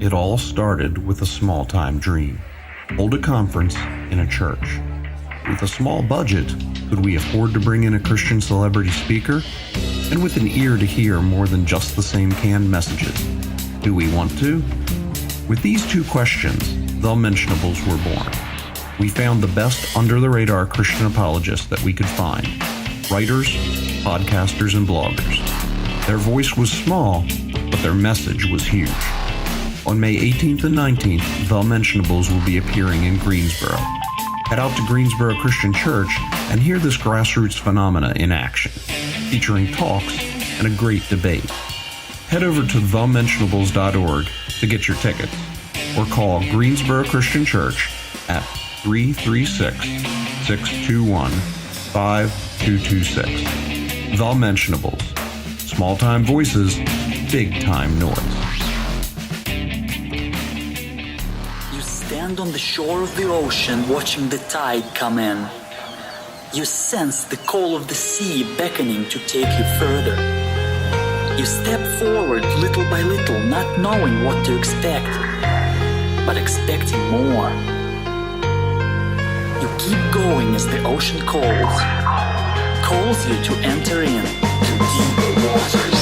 It all started with a small-time dream. Hold a conference in a church. With a small budget, could we afford to bring in a Christian celebrity speaker? And with an ear to hear more than just the same canned messages, do we want to? With these two questions, the Mentionables were born. We found the best under-the-radar Christian apologists that we could find. Writers, podcasters, and bloggers. Their voice was small, but their message was huge. On May 18th and 19th, the Mentionables will be appearing in Greensboro. Head out to Greensboro Christian Church and hear this grassroots phenomena in action, featuring talks and a great debate. Head over to thementionables.org to get your tickets, or call Greensboro Christian Church at 336-621-5226. The Mentionables. Small-time voices, big-time noise. Stand on the shore of the ocean watching the tide come in. You sense the call of the sea beckoning to take you further. You step forward little by little, not knowing what to expect, but expecting more. You keep going as the ocean calls you to enter in to deeper waters.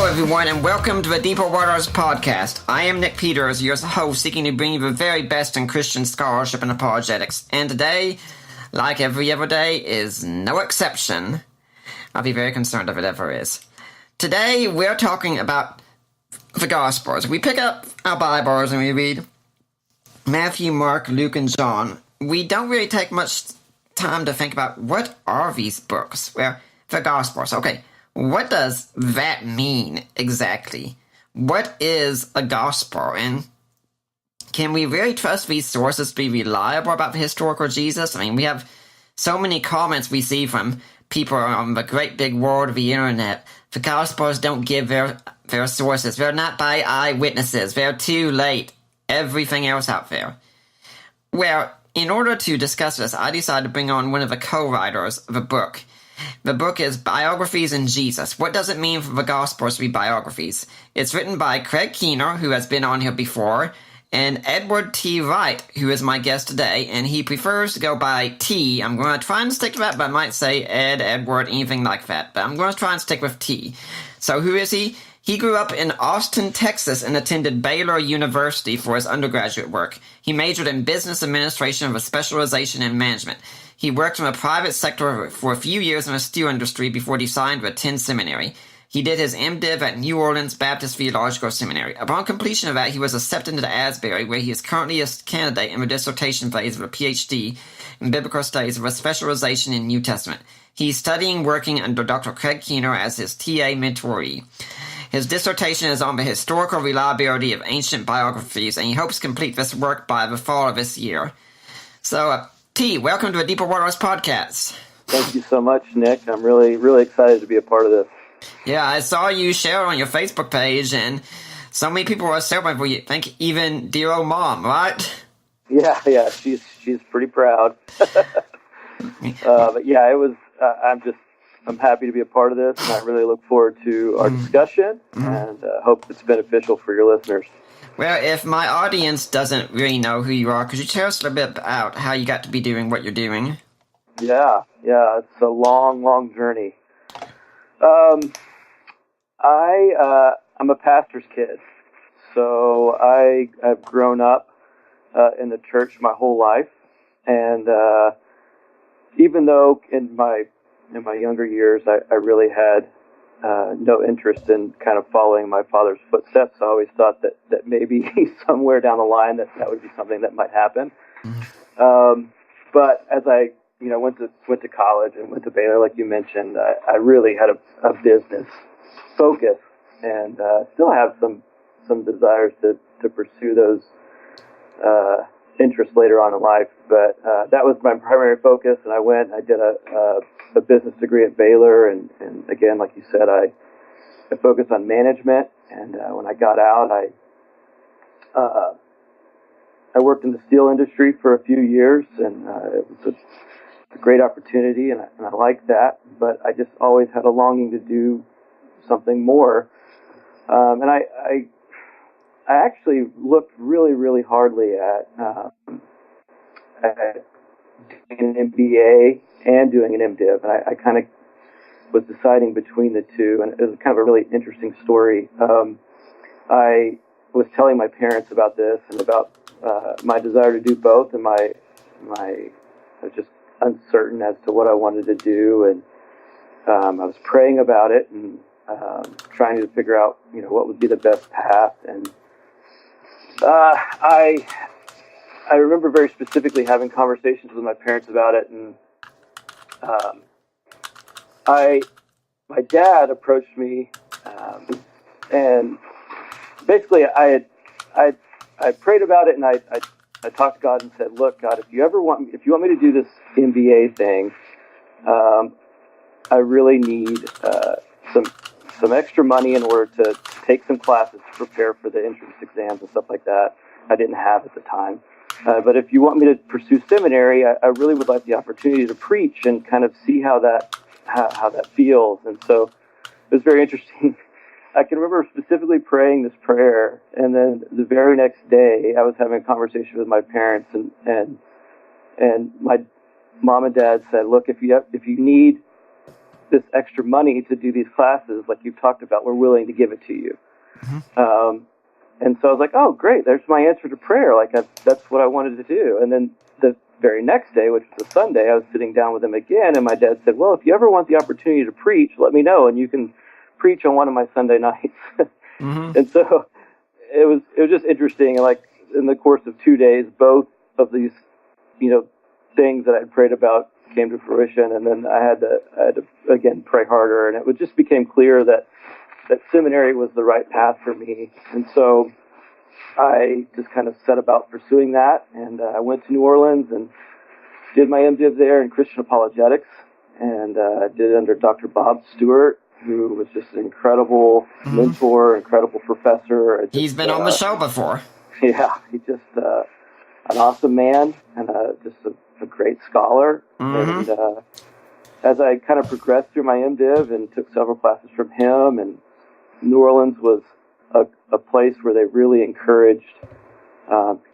Everyone, and welcome to the Deeper Waters podcast. I am Nick Peters, your host, seeking to bring you the very best in Christian scholarship and apologetics. And today, like every other day, is no exception. I'll be very concerned if it ever is. Today, we're talking about the Gospels. We pick up our Bibles and we read Matthew, Mark, Luke, and John. We don't really take much time to think about what are these books. Well, the Gospels. Okay. What does that mean exactly? What is a gospel? And can we really trust these sources to be reliable about the historical Jesus? I mean, we have so many comments we see from people on the great big world of the internet. The gospels don't give their sources. They're not by eyewitnesses. They're too late. Everything else out there. Well, in order to discuss this, I decided to bring on one of the co-writers of the book. The book is Biographies in Jesus. What does it mean for the Gospels to be biographies? It's written by Craig Keener, who has been on here before, and Edward T. Wright, who is my guest today, and he prefers to go by T. I'm going to try and stick to that, but I might say Ed, Edward, anything like that, but I'm going to try and stick with T. So who is he? He grew up in Austin, Texas, and attended Baylor University for his undergraduate work. He majored in business administration with a specialization in management. He worked in the private sector for a few years in the steel industry before deciding to attend seminary. He did his MDiv at New Orleans Baptist Theological Seminary. Upon completion of that, he was accepted into Asbury, where he is currently a candidate in the dissertation phase of a PhD in Biblical Studies with a specialization in New Testament. He's studying working under Dr. Craig Keener as his TA mentoree. His dissertation is on the historical reliability of ancient biographies, and he hopes to complete this work by the fall of this year. So, T, welcome to the Deeper Waters podcast. Thank you so much, Nick. I'm really, really excited to be a part of this. Yeah, I saw you share it on your Facebook page, and so many people were celebrating for you. I think even dear old mom, right? Yeah, she's pretty proud. But yeah, it was. I'm happy to be a part of this, and I really look forward to our discussion, and hope it's beneficial for your listeners. Well, if my audience doesn't really know who you are, could you tell us a little bit about how you got to be doing what you're doing? Yeah, it's a long journey. I'm a pastor's kid, so I've grown up in the church my whole life, and even though in my younger years I really had no interest in kind of following my father's footsteps, I always thought that maybe somewhere down the line that would be something that might happen. But as I went to college and went to Baylor, like you mentioned, I really had a business focus, and still have some desires to pursue those interests later on in life. But that was my primary focus, and I did a business degree at Baylor, and again, like you said, I focused on management. And when I got out, I worked in the steel industry for a few years, and it was a great opportunity, and I liked that. But I just always had a longing to do something more. And I actually looked really, really hardly at doing an MBA and doing an MDiv, and I kind of was deciding between the two, and it was kind of a really interesting story. I was telling my parents about this and about my desire to do both, and I was just uncertain as to what I wanted to do, and I was praying about it and trying to figure out, what would be the best path. And I remember very specifically having conversations with my parents about it, and my dad approached me, and basically I prayed about it, and I talked to God and said, "Look, God, if you want me to do this MBA thing, I really need some extra money in order to take some classes to prepare for the entrance exams and stuff like that. I didn't have at the time. But if you want me to pursue seminary, I really would like the opportunity to preach and kind of see how that feels." And so it was very interesting. I can remember specifically praying this prayer, and then the very next day I was having a conversation with my parents, and my mom and dad said, "Look, if you need this extra money to do these classes like you've talked about, we're willing to give it to you." Mm-hmm. And so I was like, "Oh, great! There's my answer to prayer. Like that's what I wanted to do." And then the very next day, which was a Sunday, I was sitting down with him again, and my dad said, "Well, if you ever want the opportunity to preach, let me know, and you can preach on one of my Sunday nights." Mm-hmm. And so it was just interesting. Like in the course of 2 days, both of these, things that I had prayed about came to fruition, and then I had to again pray harder, and it just became clear that seminary was the right path for me. And so I just kind of set about pursuing that, and I went to New Orleans and did my MDiv there in Christian apologetics, and did it under Dr. Bob Stewart, who was just an incredible mentor, incredible professor. He's been on the show before. Yeah, he's just an awesome man, and just a great scholar. Mm-hmm. And as I kind of progressed through my MDiv and took several classes from him, and New Orleans was a place where they really encouraged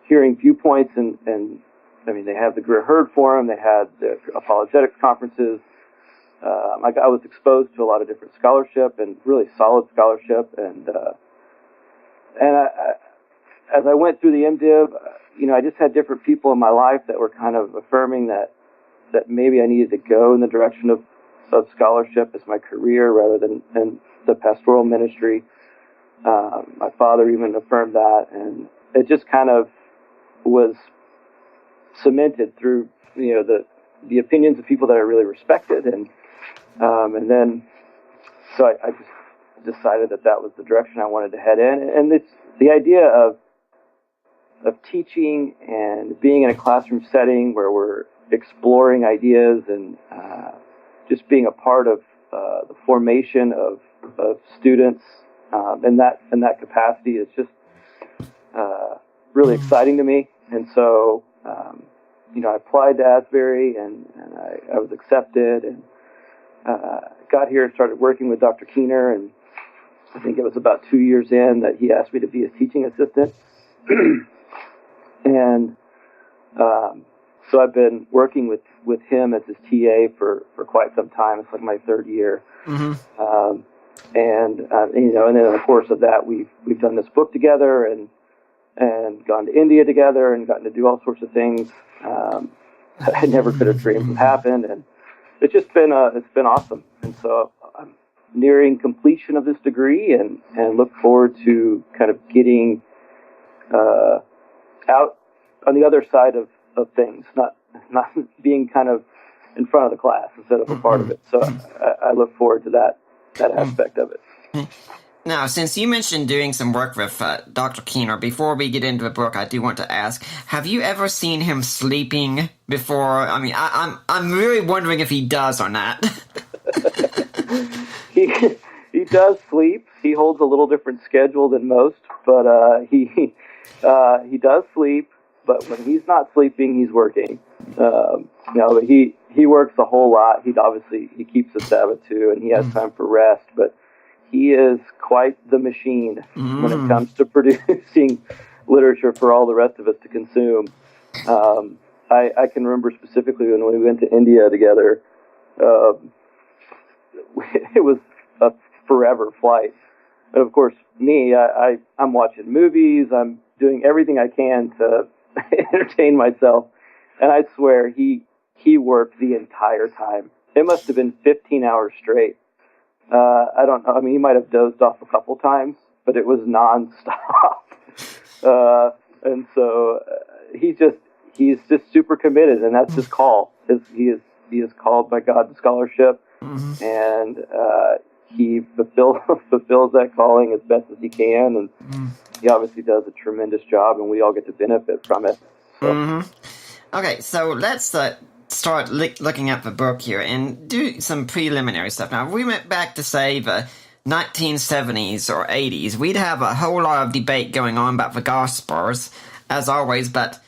hearing viewpoints, and I mean, they had the Greer Hurd Forum, they had the apologetics conferences. I was exposed to a lot of different scholarship, and really solid scholarship, and as I went through the MDiv, I just had different people in my life that were kind of affirming that maybe I needed to go in the direction of scholarship as my career rather than the pastoral ministry. My father even affirmed that, and it just kind of was cemented through the opinions of people that I really respected, and then so I just decided that was the direction I wanted to head in. And it's the idea of teaching and being in a classroom setting where we're exploring ideas and just being a part of the formation of students in that capacity is just really exciting to me. And so I applied to Asbury, and I was accepted, and got here and started working with Dr. Keener, and I think it was about 2 years in that he asked me to be his teaching assistant. And so I've been working with him as his TA for quite some time. It's like my third year. Mm-hmm. And then in the course of that, we've done this book together, and gone to India together, and gotten to do all sorts of things that I never could have dreamed would happen. And it's just been awesome. And so I'm nearing completion of this degree, and look forward to kind of getting out on the other side of things, not being kind of in front of the class instead of a part of it. So I look forward to that aspect of it. Now, since you mentioned doing some work with Dr. Keener, before we get into the book, I do want to ask, have you ever seen him sleeping before? I mean, I'm really wondering if he does or not. he does sleep. He holds a little different schedule than most, but he does sleep. But when he's not sleeping, he's working. But he works a whole lot. He keeps the Sabbath too, and he has time for rest. But he is quite the machine when it comes to producing literature for all the rest of us to consume. I can remember specifically when we went to India together. It was a forever flight. But of course, I'm watching movies. I'm doing everything I can to entertain myself. And I swear he worked the entire time. It must have been 15 hours straight. I don't know. I mean, he might have dozed off a couple times, but it was nonstop. And so he's just super committed, and that's his call. He is called by God to scholarship, and he fulfills that calling as best as he can, and he obviously does a tremendous job, and we all get to benefit from it. So. Okay, so let's start looking at the book here and do some preliminary stuff. Now, if we went back to, say, the 1970s or 80s, we'd have a whole lot of debate going on about the Gospels, as always, but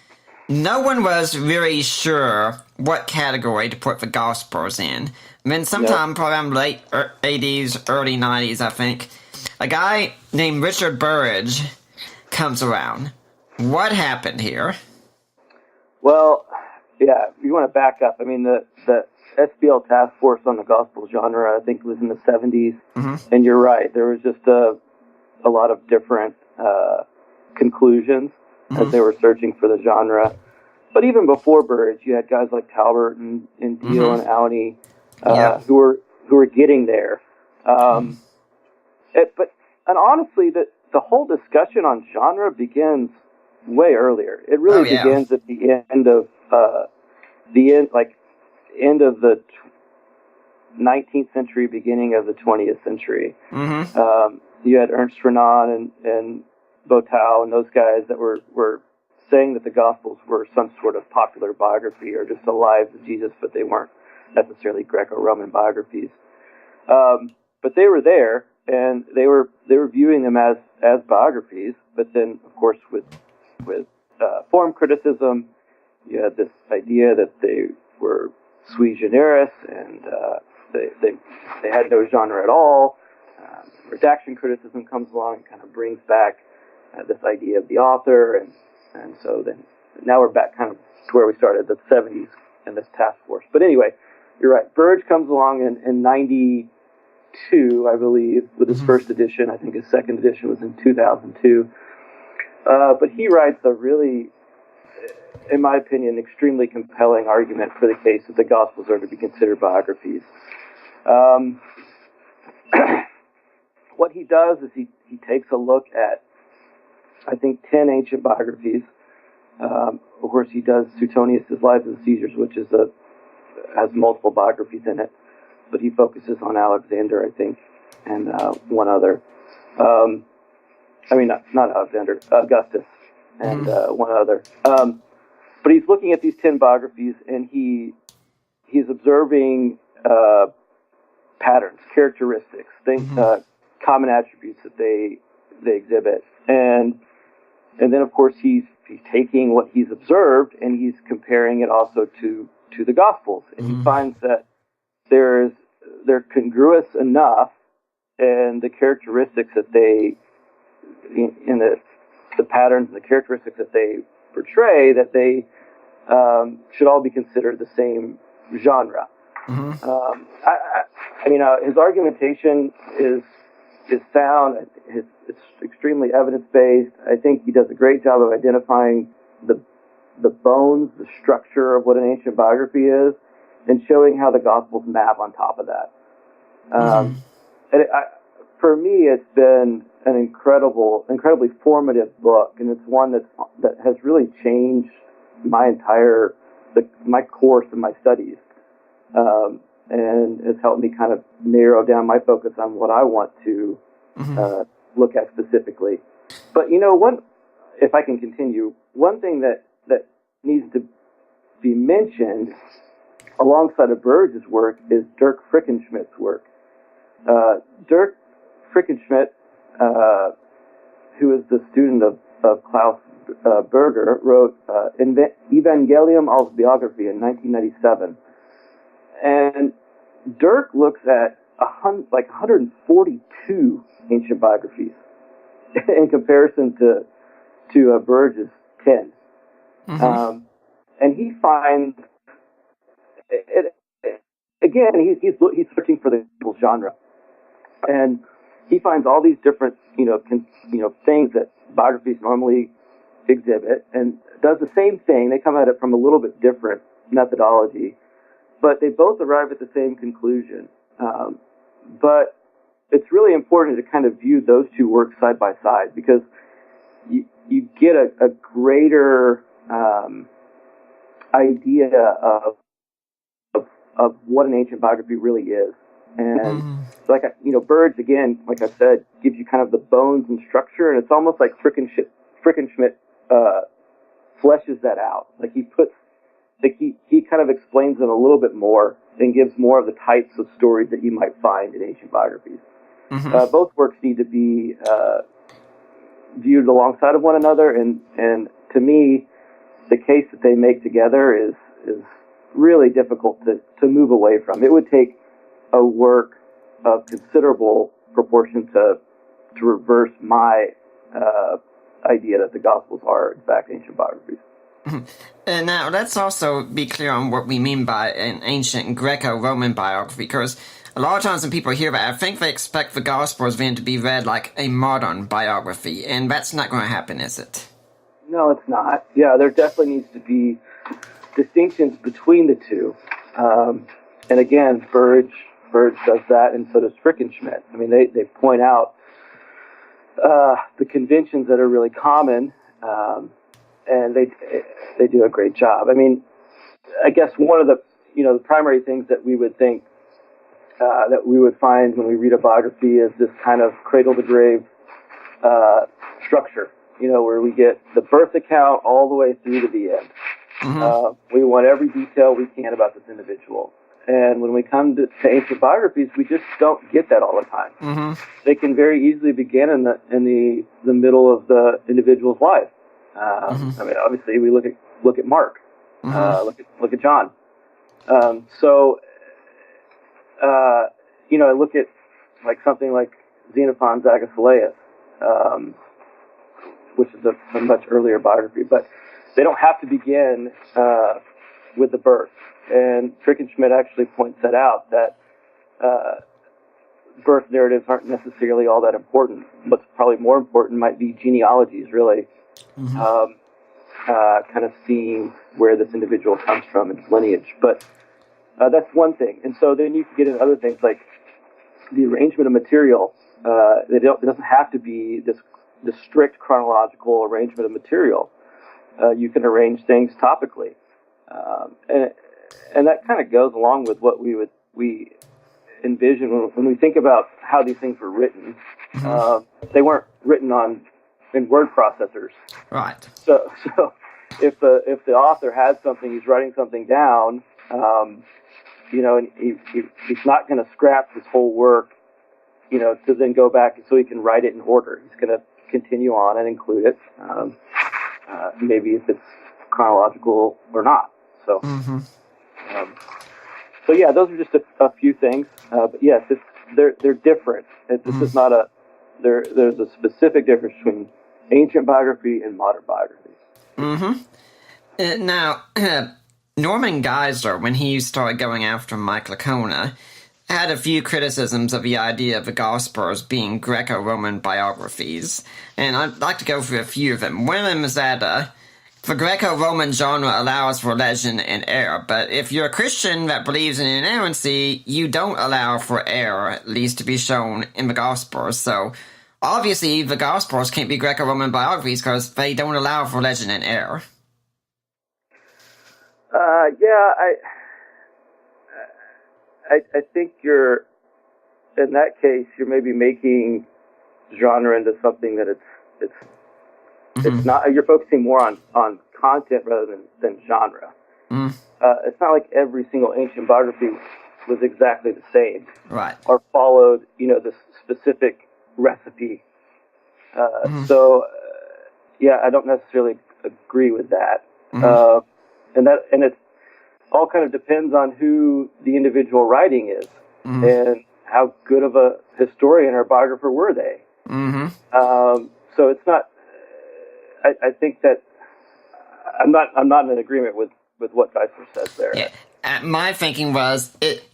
no one was really sure what category to put the Gospels in. And then sometime probably late 80s, early 90s, I think, a guy named Richard Burridge comes around. What happened here? Well, yeah, if you want to back up, I mean, the SBL task force on the gospel genre, I think it was in the 70s, and you're right, there was just a lot of different conclusions as they were searching for the genre. But even before Burridge, you had guys like Talbert and Deal and Auntie who were getting there. And honestly, the whole discussion on genre begins way earlier. It really begins at the end of end of the 19th century, beginning of the 20th century. You had Ernst Renan and Boutau and those guys that were saying that the Gospels were some sort of popular biography or just the lives of Jesus, but they weren't necessarily Greco-Roman biographies. But they were there, and they were viewing them as biographies. But then, of course, with form criticism, you had this idea that they were sui generis, and they had no genre at all. Redaction criticism comes along and kind of brings back this idea of the author, and so then now we're back kind of to where we started, the 70s, and this task force. But anyway, you're right. Burridge comes along in 92, I believe, with his first edition. I think his second edition was in 2002. But he writes a really, in my opinion, extremely compelling argument for the case that the Gospels are to be considered biographies. What he does is he takes a look at, I think, 10 ancient biographies. Of course, he does Suetonius' Lives of the Caesars, which has multiple biographies in it, but he focuses on Alexander, I think, and one other. Not Alexander, Augustus, and one other. But he's looking at these 10 biographies, and he's observing patterns, characteristics, things, common attributes that they exhibit, and then of course he's taking what he's observed and he's comparing it also to the Gospels, and he finds that they're congruous enough, and the characteristics that they in the patterns and the characteristics that they portray, that they should all be considered the same genre. His argumentation is sound. It's extremely evidence-based. I think he does a great job of identifying the bones, the structure of what an ancient biography is, and showing how the Gospels map on top of that. For me, it's been an incredibly formative book, and it's one that has really changed my course and my studies, and has helped me kind of narrow down my focus on what I want to look at specifically. But if I can continue, one thing that needs to be mentioned alongside of Burridge's work is Dirk Frickenschmidt's work. Dirk Frickenschmidt, who is the student of Klaus Berger, wrote Evangelium als Biography in 1997. And Dirk looks at 142 ancient biographies in comparison to Burge's 10. Mm-hmm. And he finds, again, he's searching for the genre, and he finds all these different things that biographies normally exhibit, and does the same thing. They come at it from a little bit different methodology, but they both arrive at the same conclusion. But it's really important to kind of view those two works side by side, because you get a greater idea of what an ancient biography really is. And Burge, again, like I said, gives you kind of the bones and structure, and it's almost like Frickenschmidt fleshes that out. Like he kind of explains them a little bit more and gives more of the types of stories that you might find in ancient biographies. Mm-hmm. Both works need to be viewed alongside of one another, and to me, the case that they make together is really difficult to move away from. It would take a work of considerable proportion to reverse my idea that the Gospels are, in fact, ancient biographies. And now, let's also be clear on what we mean by an ancient Greco-Roman biography, because a lot of times when people hear that, I think they expect the Gospels then to be read like a modern biography, and that's not going to happen, is it? No, it's not. Yeah, there definitely needs to be distinctions between the two. And again, Burge does that, and so does Frickenschmidt. I mean, they point out the conventions that are really common, and they do a great job. I mean, I guess one of the primary things that we would think that we would find when we read a biography is this kind of cradle to grave structure, where we get the birth account all the way through to the end. Mm-hmm. We want every detail we can about this individual. And when we come to ancient biographies, we just don't get that all the time. Mm-hmm. They can very easily begin in the middle of the individual's life. Mm-hmm. I mean, obviously, we look at Mark, mm-hmm. Look at John. I look at like something like Xenophon's Agesilaus, which is a much earlier biography, but they don't have to begin with the birth. And Frickenschmidt actually points that out, that birth narratives aren't necessarily all that important. What's probably more important might be genealogies, really. Mm-hmm. Kind of seeing where this individual comes from, its lineage. But that's one thing. And so then you can get into other things like the arrangement of material. It doesn't have to be this strict chronological arrangement of material. You can arrange things topically. And that kind of goes along with what we envision when we think about how these things were written. Mm-hmm. They weren't written in word processors. Right. So if the author has something, he's writing something down, and he's not going to scrap his whole work, to then go back so he can write it in order. He's going to continue on and include it, maybe if it's chronological or not. So, mm-hmm. So yeah, those are just a few things. But yes, they're different. This mm-hmm. is not there's a specific difference between ancient biography and modern biography. Mm-hmm. Now, Norman Geisler, when he started going after Mike Licona, had a few criticisms of the idea of the Gospels being Greco-Roman biographies, and I'd like to go through a few of them. One of them is that the Greco-Roman genre allows for legend and error, but if you're a Christian that believes in inerrancy, you don't allow for error, at least to be shown in the Gospels. So, obviously, the Gospels can't be Greco-Roman biographies because they don't allow for legend and error. I think in that case, you're maybe making genre into something that it's mm-hmm. not. You're focusing more on content rather than genre. Mm. It's not like every single ancient biography was exactly the same, right? Or followed, this specific recipe. Yeah, I don't necessarily agree with that. And it all kind of depends on who the individual writing is and how good of a historian or biographer were they. So it's not. I think that I'm not in agreement with what Geisler says there. Yeah. My thinking was it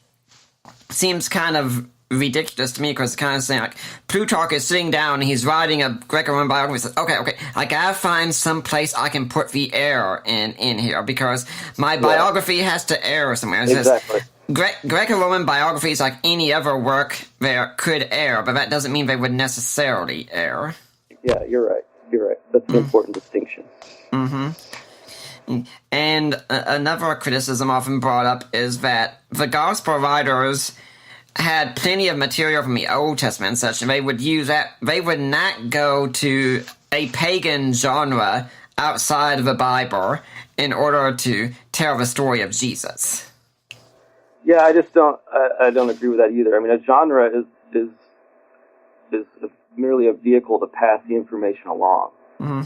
seems kind of ridiculous to me because it's kind of saying like Plutarch is sitting down and he's writing a Greco-Roman biography. He says, okay, I gotta find some place I can put the error in here because my biography has to err somewhere. It's exactly. Greco-Roman biographies, like any other work, there could err, but that doesn't mean they would necessarily err. Yeah, you're right. That's an important distinction. And another criticism often brought up is that the gospel writers had plenty of material from the Old Testament and such, and they would use that. They would not go to a pagan genre outside of the Bible in order to tell the story of Jesus. Yeah, I just don't. I don't agree with that either. I mean, a genre is merely a vehicle to pass the information along.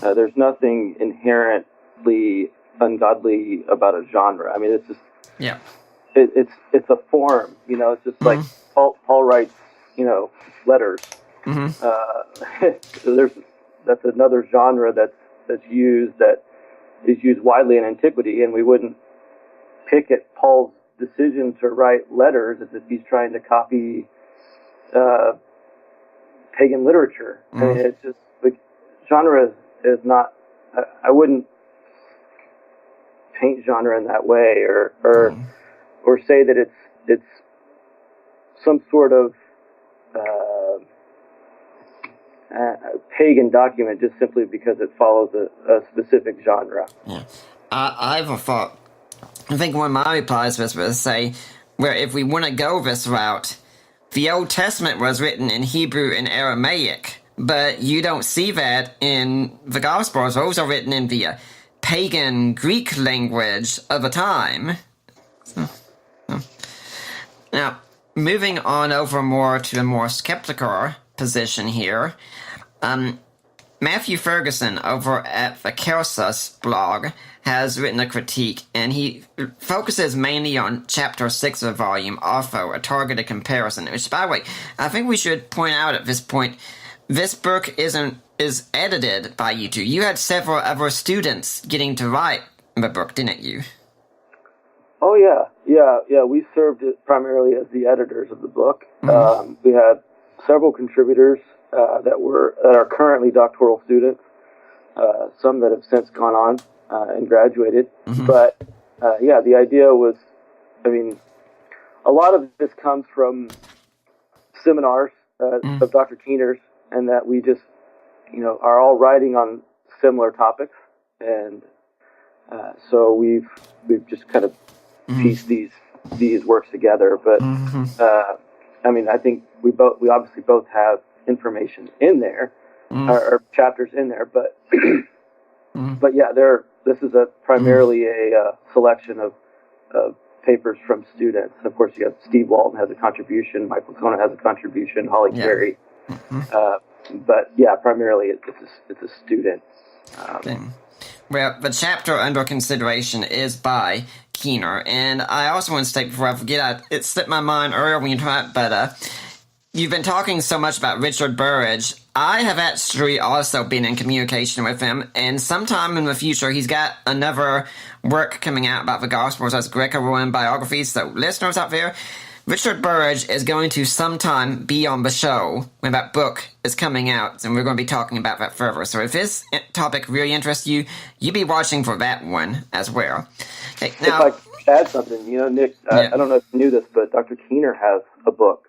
There's nothing inherently ungodly about a genre. I mean, it's just it's a form. You know, it's just like Paul writes, letters. That's another genre that's used that is used widely in antiquity, and we wouldn't pick at Paul's decision to write letters as if he's trying to copy pagan literature. I mean, it's just like genre is not. I wouldn't paint genre in that way, or say that it's some sort of pagan document just simply because it follows a specific genre. Yeah, I have a thought. I think one of my replies was to say, where if we want to go this route, the Old Testament was written in Hebrew and Aramaic, but you don't see that in the Gospels. Those are written in the pagan Greek language of the time. Now, moving on over more to a more skeptical position here, Matthew Ferguson over at the Kelsus blog has written a critique, and he focuses mainly on Chapter 6 of the volume, also a targeted comparison, which, by the way, I think we should point out at this point, this book is edited by you two. You had several other students getting to write the book, didn't you? Oh, yeah. We served it primarily as the editors of the book. We had several contributors that are currently doctoral students, some that have since gone on and graduated. But, the idea was, I mean, a lot of this comes from seminars of Dr. Keener's, and that we just, are all writing on similar topics. And so we've just kind of pieced these works together. But, I mean, I think we obviously both have information in there, or chapters in there, but but yeah, this is primarily a selection of papers from students. And of course, you have Steve Walton has a contribution, Michael Kona has a contribution, Holly Carey, but yeah, primarily it's a student. Well, the chapter under consideration is by Keener, and I also want to state before I forget, it slipped my mind earlier when you talked, but you've been talking so much about Richard Burridge. I have actually also been in communication with him, and sometime in the future, he's got another work coming out about the Gospels as Greco-Roman biographies. So, listeners out there, Richard Burridge is going to sometime be on the show when that book is coming out, and we're going to be talking about that further. So, if this topic really interests you, you'll be watching for that one as well. Okay, now, if I could add something, Nick, I don't know if you knew this, but Dr. Keener has a book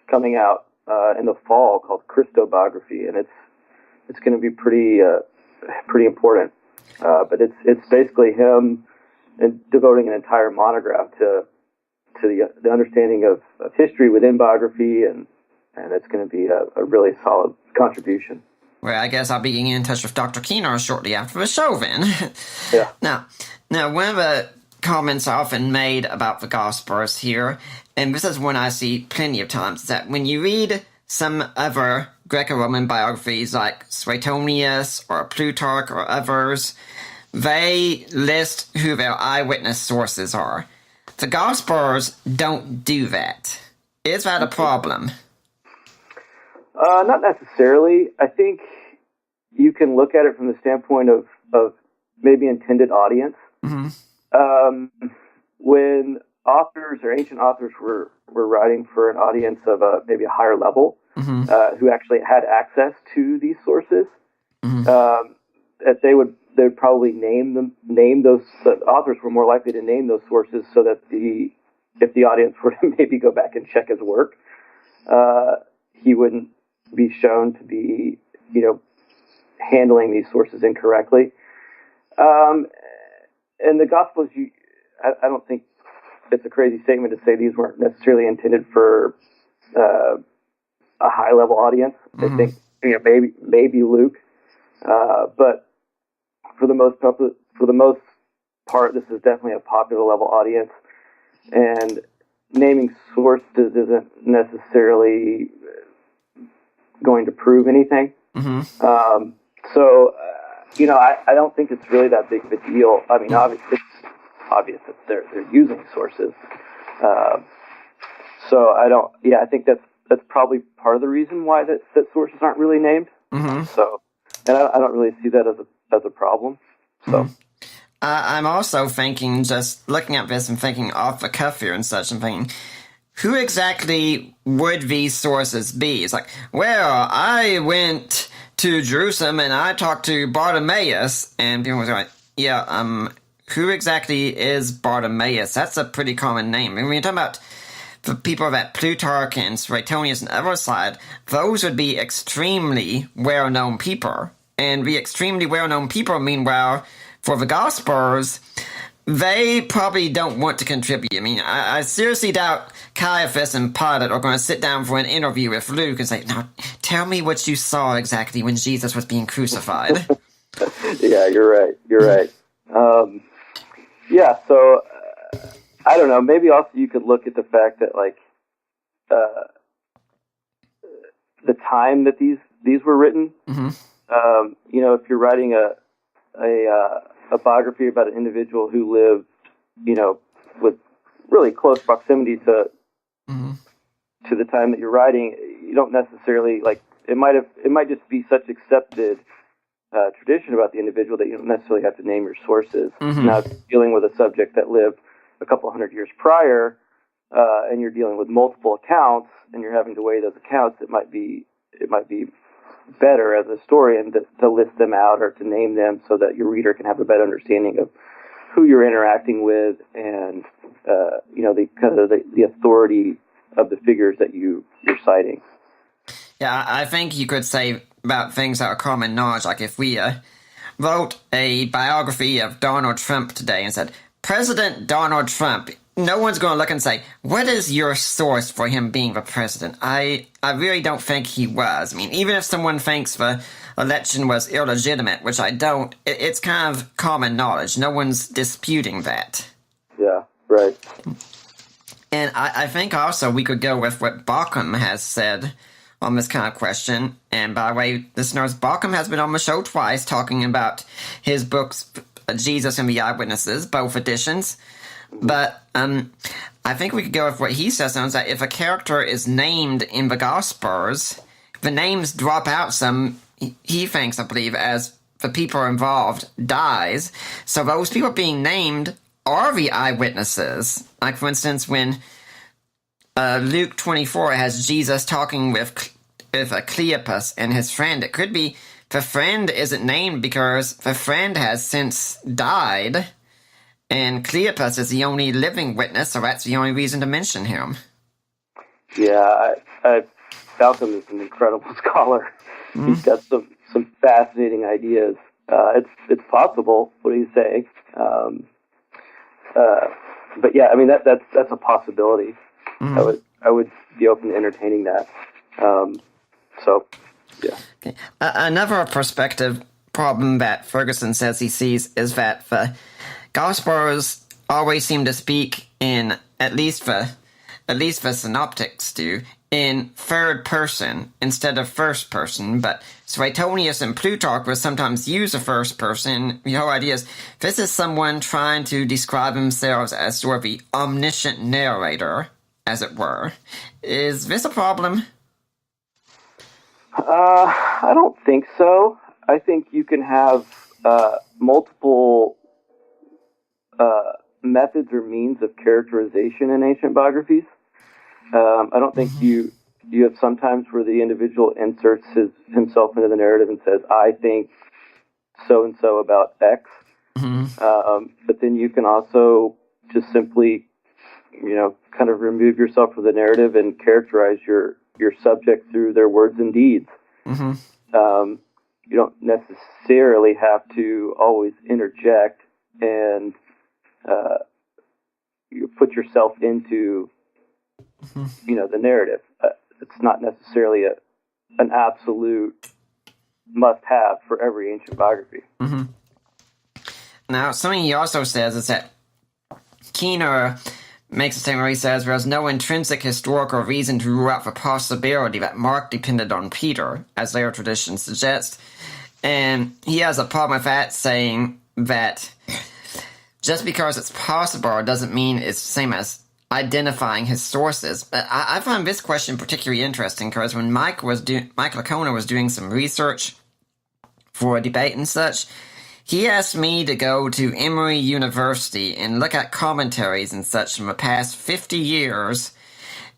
coming out in the fall called Christobiography, and it's going to be pretty important. But it's basically him devoting an entire monograph to the understanding of history within biography, and it's going to be a really solid contribution. Well, I guess I'll be getting in touch with Dr. Keener shortly after the show then. Yeah. Now, one of the comments often made about the Gospels here, and this is one I see plenty of times, is that when you read some other Greco-Roman biographies like Suetonius or Plutarch or others, they list who their eyewitness sources are. The Gospels don't do that. Is that a problem? Not necessarily. I think you can look at it from the standpoint of maybe intended audience. When authors or ancient authors were writing for an audience of maybe a higher level, who actually had access to these sources, that they would probably name those. The authors were more likely to name those sources so that if the audience were to maybe go back and check his work, he wouldn't be shown to be, handling these sources incorrectly. And the Gospels, I don't think it's a crazy statement to say these weren't necessarily intended for a high level audience. I think maybe Luke, but for the most part, this is definitely a popular level audience, and naming sources isn't necessarily going to prove anything. I don't think it's really that big of a deal. I mean, obviously, it's obvious that they're using sources. I think that's probably part of the reason why that sources aren't really named. So, and I don't really see that as a problem. So. I'm also thinking, just looking at this and thinking off the cuff here and such, and thinking, who exactly would these sources be? It's like, well, I went to Jerusalem and I talked to Bartimaeus, and people were like, who exactly is Bartimaeus? That's a pretty common name. And when you're talking about the people that Plutarch and Suetonius and other side, those would be extremely well-known people. And the extremely well-known people, meanwhile, for the Gospels, they probably don't want to contribute. I mean, I seriously doubt Caiaphas and Pilate are going to sit down for an interview with Luke and say, now, tell me what you saw exactly when Jesus was being crucified. Yeah, you're right. So I don't know. Maybe also you could look at the fact that, like, the time that these were written. If you're writing a biography about an individual who lived, with really close proximity to the time that you're writing, you don't necessarily, like, it might just be such accepted tradition about the individual that you don't necessarily have to name your sources. Now, if you're dealing with a subject that lived a couple hundred years prior, and you're dealing with multiple accounts, and you're having to weigh those accounts, it might be better as a historian to list them out or to name them so that your reader can have a better understanding of who you're interacting with and the authority of the figures that you're citing. Yeah, I think you could say about things that are common knowledge, like if we wrote a biography of Donald Trump today and said, President Donald Trump, no one's going to look and say, what is your source for him being the president? I really don't think he was. I mean, even if someone thinks the election was illegitimate, which I don't, it's kind of common knowledge. No one's disputing that. Yeah, right. And I think also we could go with what Bauckham has said on this kind of question. And by the way, listeners, Bauckham has been on the show twice talking about his books, Jesus and the Eyewitnesses, both editions. But I think we could go with what he says, is that if a character is named in the Gospels, the names drop out some, he thinks, I believe, as the people involved dies. So those people being named are the eyewitnesses. Like, for instance, when Luke 24 has Jesus talking with Cleopas and his friend, it could be the friend isn't named because the friend has since died, and Cleopas is the only living witness, so that's the only reason to mention him. Yeah, Bauckham is an incredible scholar. He's got some fascinating ideas. It's possible what he's saying, but yeah, I mean that's a possibility. I would be open to entertaining that. Yeah. Okay. Another perspective problem that Ferguson says he sees is that the Gospels always seem to speak in, at least the synoptics do, in third person instead of first person, but Suetonius and Plutarch will sometimes use the first person. The whole idea is this is someone trying to describe themselves as sort of the omniscient narrator, as it were. Is this a problem? I don't think so. I think you can have multiple methods or means of characterization in ancient biographies. I don't think you have sometimes where the individual inserts himself into the narrative and says, I think so-and-so about X. But then you can also just simply, kind of remove yourself from the narrative and characterize your subject through their words and deeds. You don't necessarily have to always interject and you put yourself into the narrative. It's not necessarily an absolute must-have for every ancient biography. Now, something he also says is that Keener makes a statement where he says there is no intrinsic historical reason to rule out the possibility that Mark depended on Peter, as later tradition suggests. And he has a problem with that, saying that just because it's possible doesn't mean it's the same as identifying his sources. But I find this question particularly interesting because when Mike Lacona was doing some research for a debate and such, he asked me to go to Emory University and look at commentaries and such from the past 50 years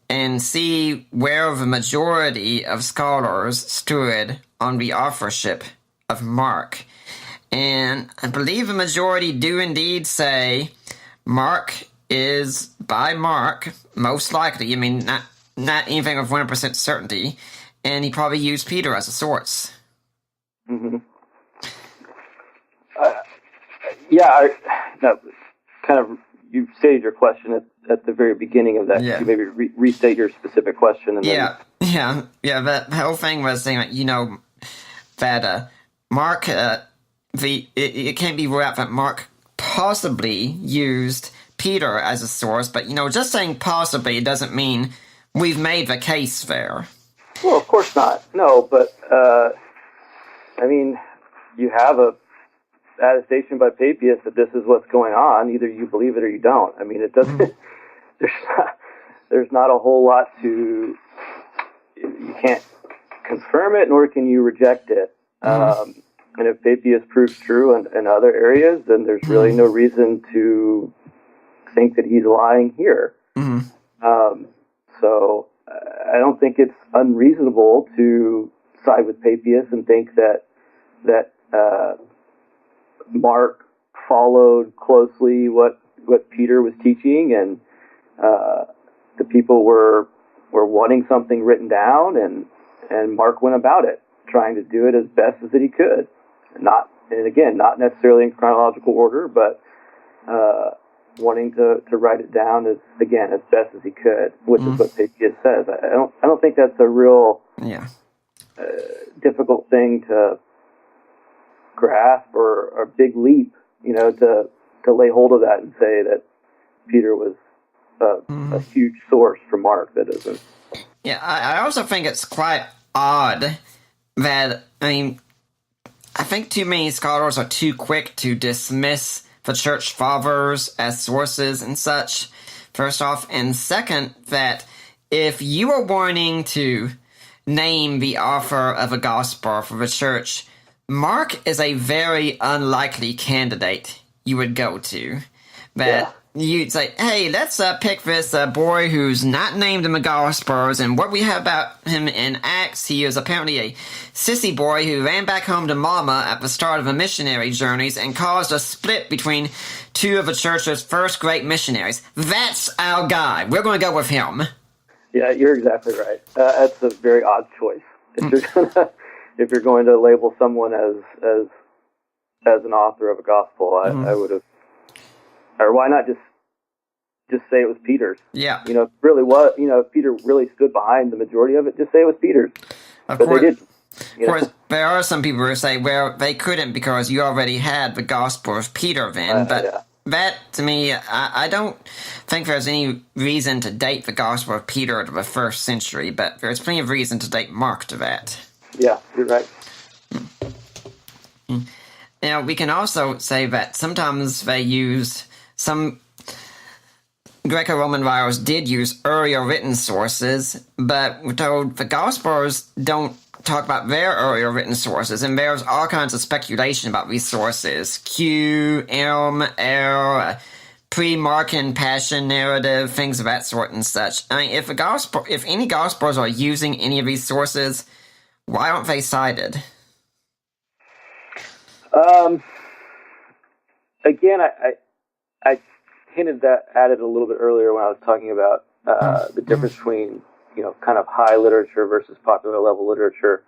and see where the majority of scholars stood on the authorship of Mark. And I believe the majority do indeed say Mark is, by Mark, most likely, I mean, not anything of 100% certainty, and he probably used Peter as a source. You stated your question at the very beginning of that. Yeah. Could you maybe restate your specific question? And Yeah. The whole thing was saying that Mark, it can't be ruled out that Mark possibly used Peter as a source, but just saying possibly doesn't mean we've made the case there. Well, of course not. No, but you have a attestation by Papias that this is what's going on. Either you believe it or you don't. It doesn't. There's not a whole lot to. You can't confirm it, nor can you reject it. And if Papias proves true in other areas, then there's really no reason to think that he's lying here. So I don't think it's unreasonable to side with Papias and think that Mark followed closely what Peter was teaching, and the people were wanting something written down, and Mark went about it, trying to do it as best as that he could. Not necessarily in chronological order, but wanting to write it down as best as he could, which is what Papias says. I don't think that's a real difficult thing to grasp or a big leap, to lay hold of that and say that Peter was a huge source for Mark. That isn't. Yeah, I also think it's quite odd that, I think too many scholars are too quick to dismiss the church fathers as sources and such, first off. And second, that if you are wanting to name the author of a gospel for the church, Mark is a very unlikely candidate you would go to. That you'd say, hey, let's pick this boy who's not named in the Gospels, and what we have about him in Acts, he is apparently a sissy boy who ran back home to Mama at the start of the missionary journeys and caused a split between two of the church's first great missionaries. That's our guy. We're going to go with him. Yeah, you're exactly right. That's a very odd choice. If you're going to label someone as an author of a gospel, I would have. Or why not just say it was Peter's? Yeah. If really was, if Peter really stood behind the majority of it, just say it was Peter's. Of course, they didn't. Of course, there are some people who say, well, they couldn't because you already had the Gospel of Peter then. But that, to me, I don't think there's any reason to date the Gospel of Peter to the 1st century, but there's plenty of reason to date Mark to that. Yeah, you're right. Now, we can also say that sometimes they use some Greco-Roman writers did use earlier written sources, but we're told the Gospels don't talk about their earlier written sources, and there's all kinds of speculation about these sources. Q, L, pre-Markan Passion narrative, things of that sort and such. I mean, if any Gospels are using any of these sources, why aren't they cited? Again, I hinted at it a little bit earlier when I was talking about the difference between, kind of high literature versus popular level literature,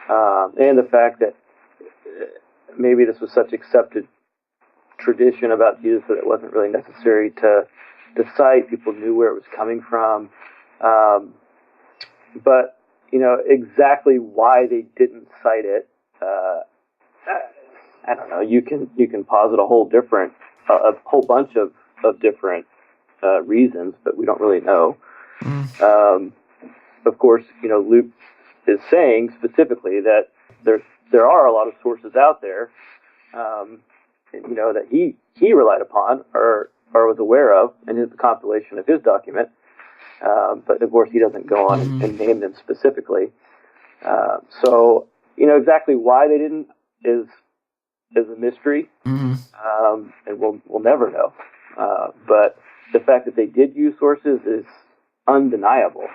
and the fact that maybe this was such accepted tradition about Jesus that it wasn't really necessary to cite. People knew where it was coming from, but exactly why they didn't cite it. I don't know. You can posit a whole bunch of different reasons, but we don't really know. Of course, Luke is saying specifically that there are a lot of sources out there, that he relied upon or was aware of in his compilation of his document. But of course, he doesn't go on and name them specifically. So exactly why they didn't is a mystery, and we'll never know. But the fact that they did use sources is undeniable,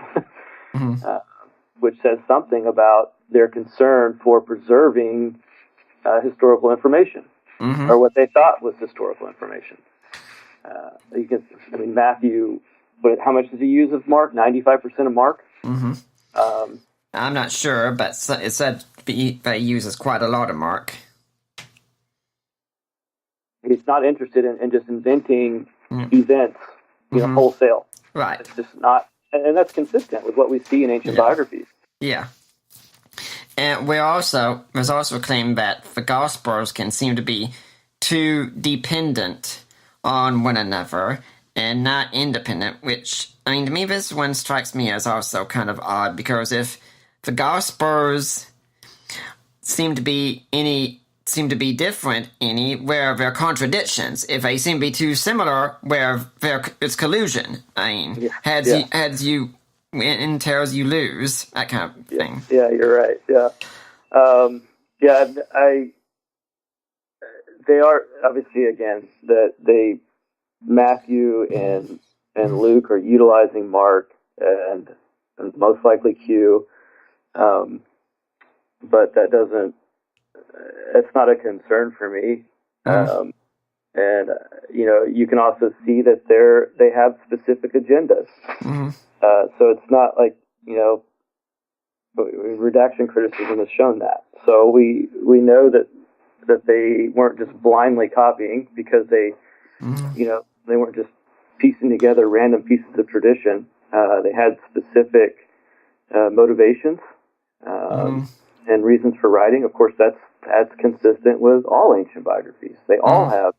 which says something about their concern for preserving historical information, or what they thought was historical information. Matthew, how much does he use of Mark? 95% of Mark? I'm not sure, but it said that he uses quite a lot of Mark. He's not interested in just inventing events, wholesale. Right. It's just not, and that's consistent with what we see in ancient biographies. Yeah. And there's also a claim that the Gospels can seem to be too dependent on one another and not independent, which, to me, this one strikes me as also kind of odd, because if the Gospels seem to be different where there are contradictions. If they seem to be too similar, where it's collusion. Heads you win and tails you lose, that kind of thing. Yeah, you're right. Yeah. They are obviously, again, that Matthew and Luke are utilizing Mark and most likely Q, but that doesn't. It's not a concern for me, and you can also see that they have specific agendas. So it's not like redaction criticism has shown that. So we know that they weren't just blindly copying because they weren't just piecing together random pieces of tradition. They had specific motivations and reasons for writing. Of course, that's consistent with all ancient biographies. They all have,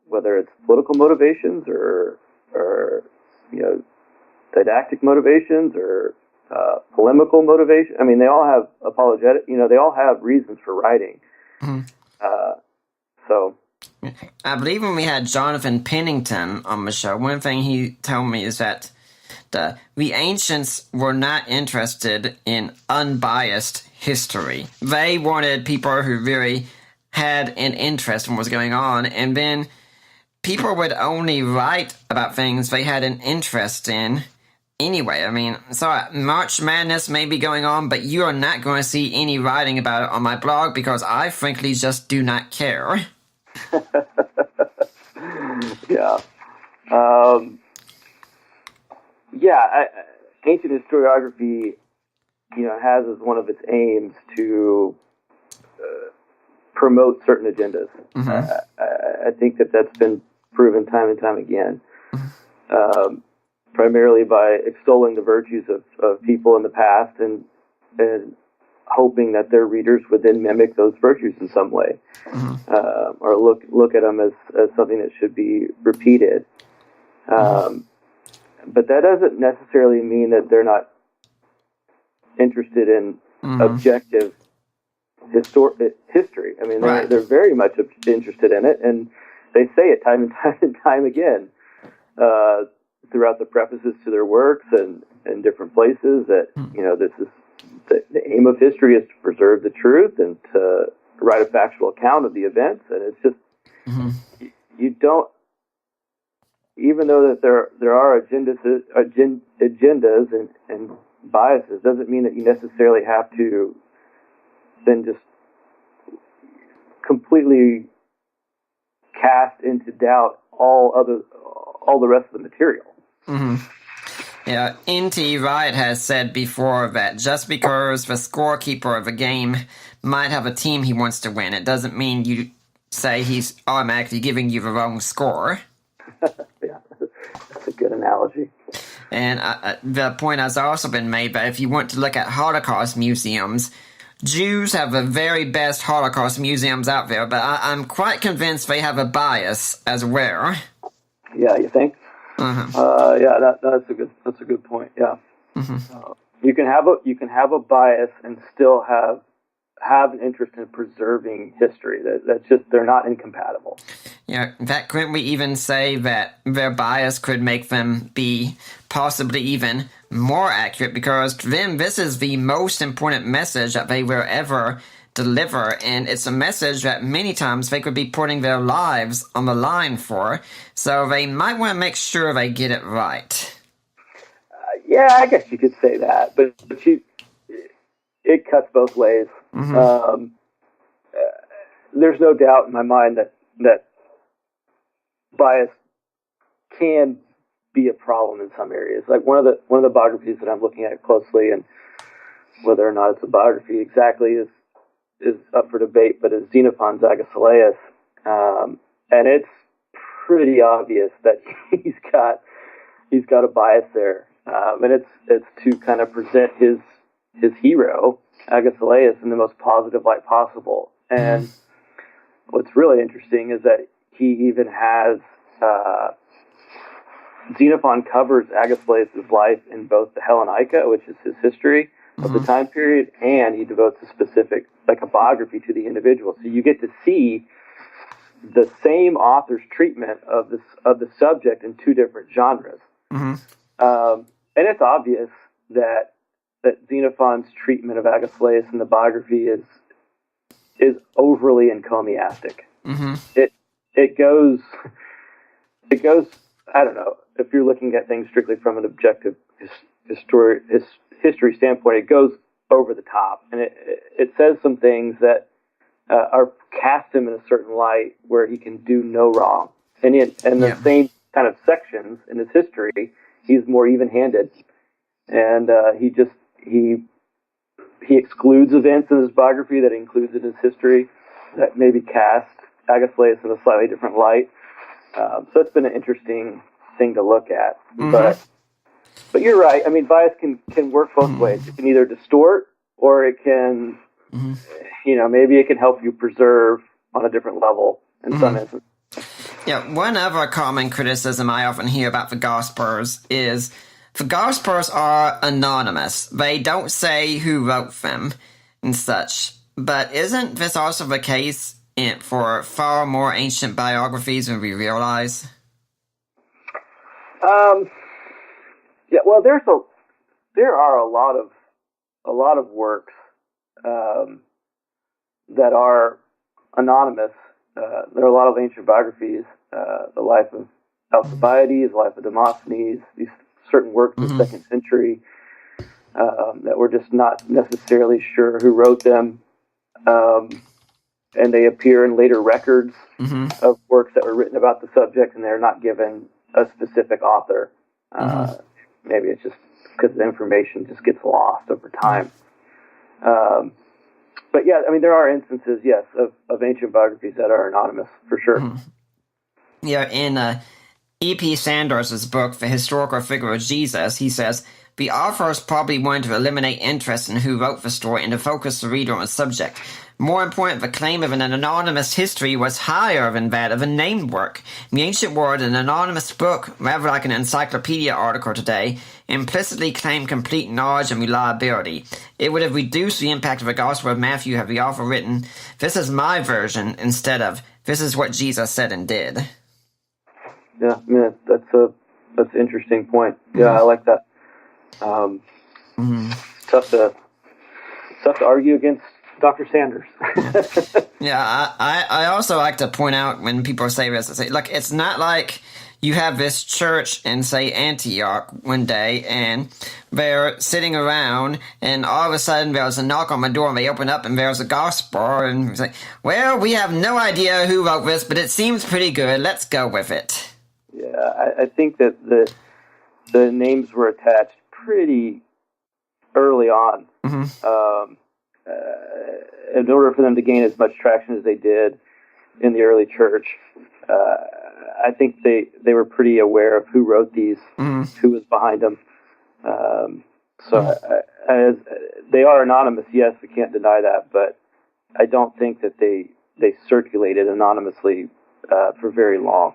whether it's political motivations or didactic motivations or polemical motivation. They all have apologetic. They all have reasons for writing. So, I believe when we had Jonathan Pennington on the show, one thing he told me is that the ancients were not interested in unbiased history. They wanted people who really had an interest in what was going on, and then people would only write about things they had an interest in anyway. So March Madness may be going on, but you are not going to see any writing about it on my blog because I frankly just do not care. Yeah. Ancient historiography, has as one of its aims to promote certain agendas. I think that's been proven time and time again, primarily by extolling the virtues of people in the past and hoping that their readers would then mimic those virtues in some way, or look at them as something that should be repeated. But that doesn't necessarily mean that they're not interested in objective history. I mean, they're very much interested in it, and they say it time and time and time again throughout the prefaces to their works and in different places that, this is the aim of history is to preserve the truth and to write a factual account of the events. And it's just, you don't, even though that there are agendas and biases, doesn't mean that you necessarily have to then just completely cast into doubt all the rest of the material. Yeah, N.T. Wright has said before that just because the scorekeeper of a game might have a team he wants to win, it doesn't mean you say he's automatically giving you the wrong score. Yeah, that's a good analogy. And the point has also been made that if you want to look at Holocaust museums, Jews have the very best Holocaust museums out there, but I'm quite convinced they have a bias as well. Yeah, you think? Yeah, that's a good point. Yeah, you can have a bias and still have an interest in preserving history. That's just, they're not incompatible. Yeah, in fact, couldn't we even say that their bias could make them be possibly even more accurate, because to them this is the most important message that they will ever deliver, and it's a message that many times they could be putting their lives on the line for, so they might want to make sure they get it right. Yeah, I guess you could say that, but it cuts both ways. There's no doubt in my mind that bias can be a problem in some areas. Like one of the biographies that I'm looking at closely, and whether or not it's a biography exactly is up for debate, but it's Xenophon's Agesilaus, and it's pretty obvious that he's got a bias there, and it's to kind of present his hero Agesilaus in the most positive light possible. And what's really interesting is that he even has Xenophon covers Agesilaus' life in both the Hellenica, which is his history of the time period, and he devotes a specific, like a biography to the individual. So you get to see the same author's treatment of the subject in two different genres. And it's obvious that Xenophon's treatment of Agesilaus in the biography is overly encomiastic. It goes. I don't know, if you're looking at things strictly from an objective history standpoint, it goes over the top, and it says some things that are cast him in a certain light where he can do no wrong. And in the same kind of sections in his history, he's more even-handed, and he excludes events in his biography that he includes in his history that maybe cast Agesilaus in a slightly different light. So it's been an interesting thing to look at. But you're right. I mean, bias can work both ways. It can either distort, or it can, maybe it can help you preserve on a different level in some instances. Yeah, one other common criticism I often hear about the Gospels is the Gospels are anonymous. They don't say who wrote them and such. But isn't this also the case for far more ancient biographies than we realize? Yeah, well, there are a lot of works that are anonymous. There are a lot of ancient biographies, the life of Alcibiades, the life of Demosthenes, these certain works of the 2nd century that we're just not necessarily sure who wrote them. And they appear in later records of works that were written about the subject, and they're not given a specific author. Maybe it's just because the information just gets lost over time. But yeah, I mean, there are instances, yes, of ancient biographies that are anonymous, for sure. Yeah, in E.P. Sanders' book, The Historical Figure of Jesus, he says, the authors probably wanted to eliminate interest in who wrote the story and to focus the reader on the subject. More important, the claim of an anonymous history was higher than that of a named work. In the ancient world, an anonymous book, rather like an encyclopedia article today, implicitly claimed complete knowledge and reliability. It would have reduced the impact of the Gospel of Matthew had the author written, "This is my version," instead of, "This is what Jesus said and did." Yeah, I mean, that's an interesting point. Yeah, I like that. It's tough to argue against Dr. Sanders. Yeah, I also like to point out when people say this, I say, look, it's not like you have this church in, say, Antioch one day, and they're sitting around, and all of a sudden there's a knock on the door, and they open up, and there's a gospel, and it's like, well, we have no idea who wrote this, but it seems pretty good. Let's go with it. Yeah, I think that the names were attached pretty early on. In order for them to gain as much traction as they did in the early church, I think they were pretty aware of who wrote these, who was behind them. As they are anonymous, yes, we can't deny that, but I don't think that they circulated anonymously for very long.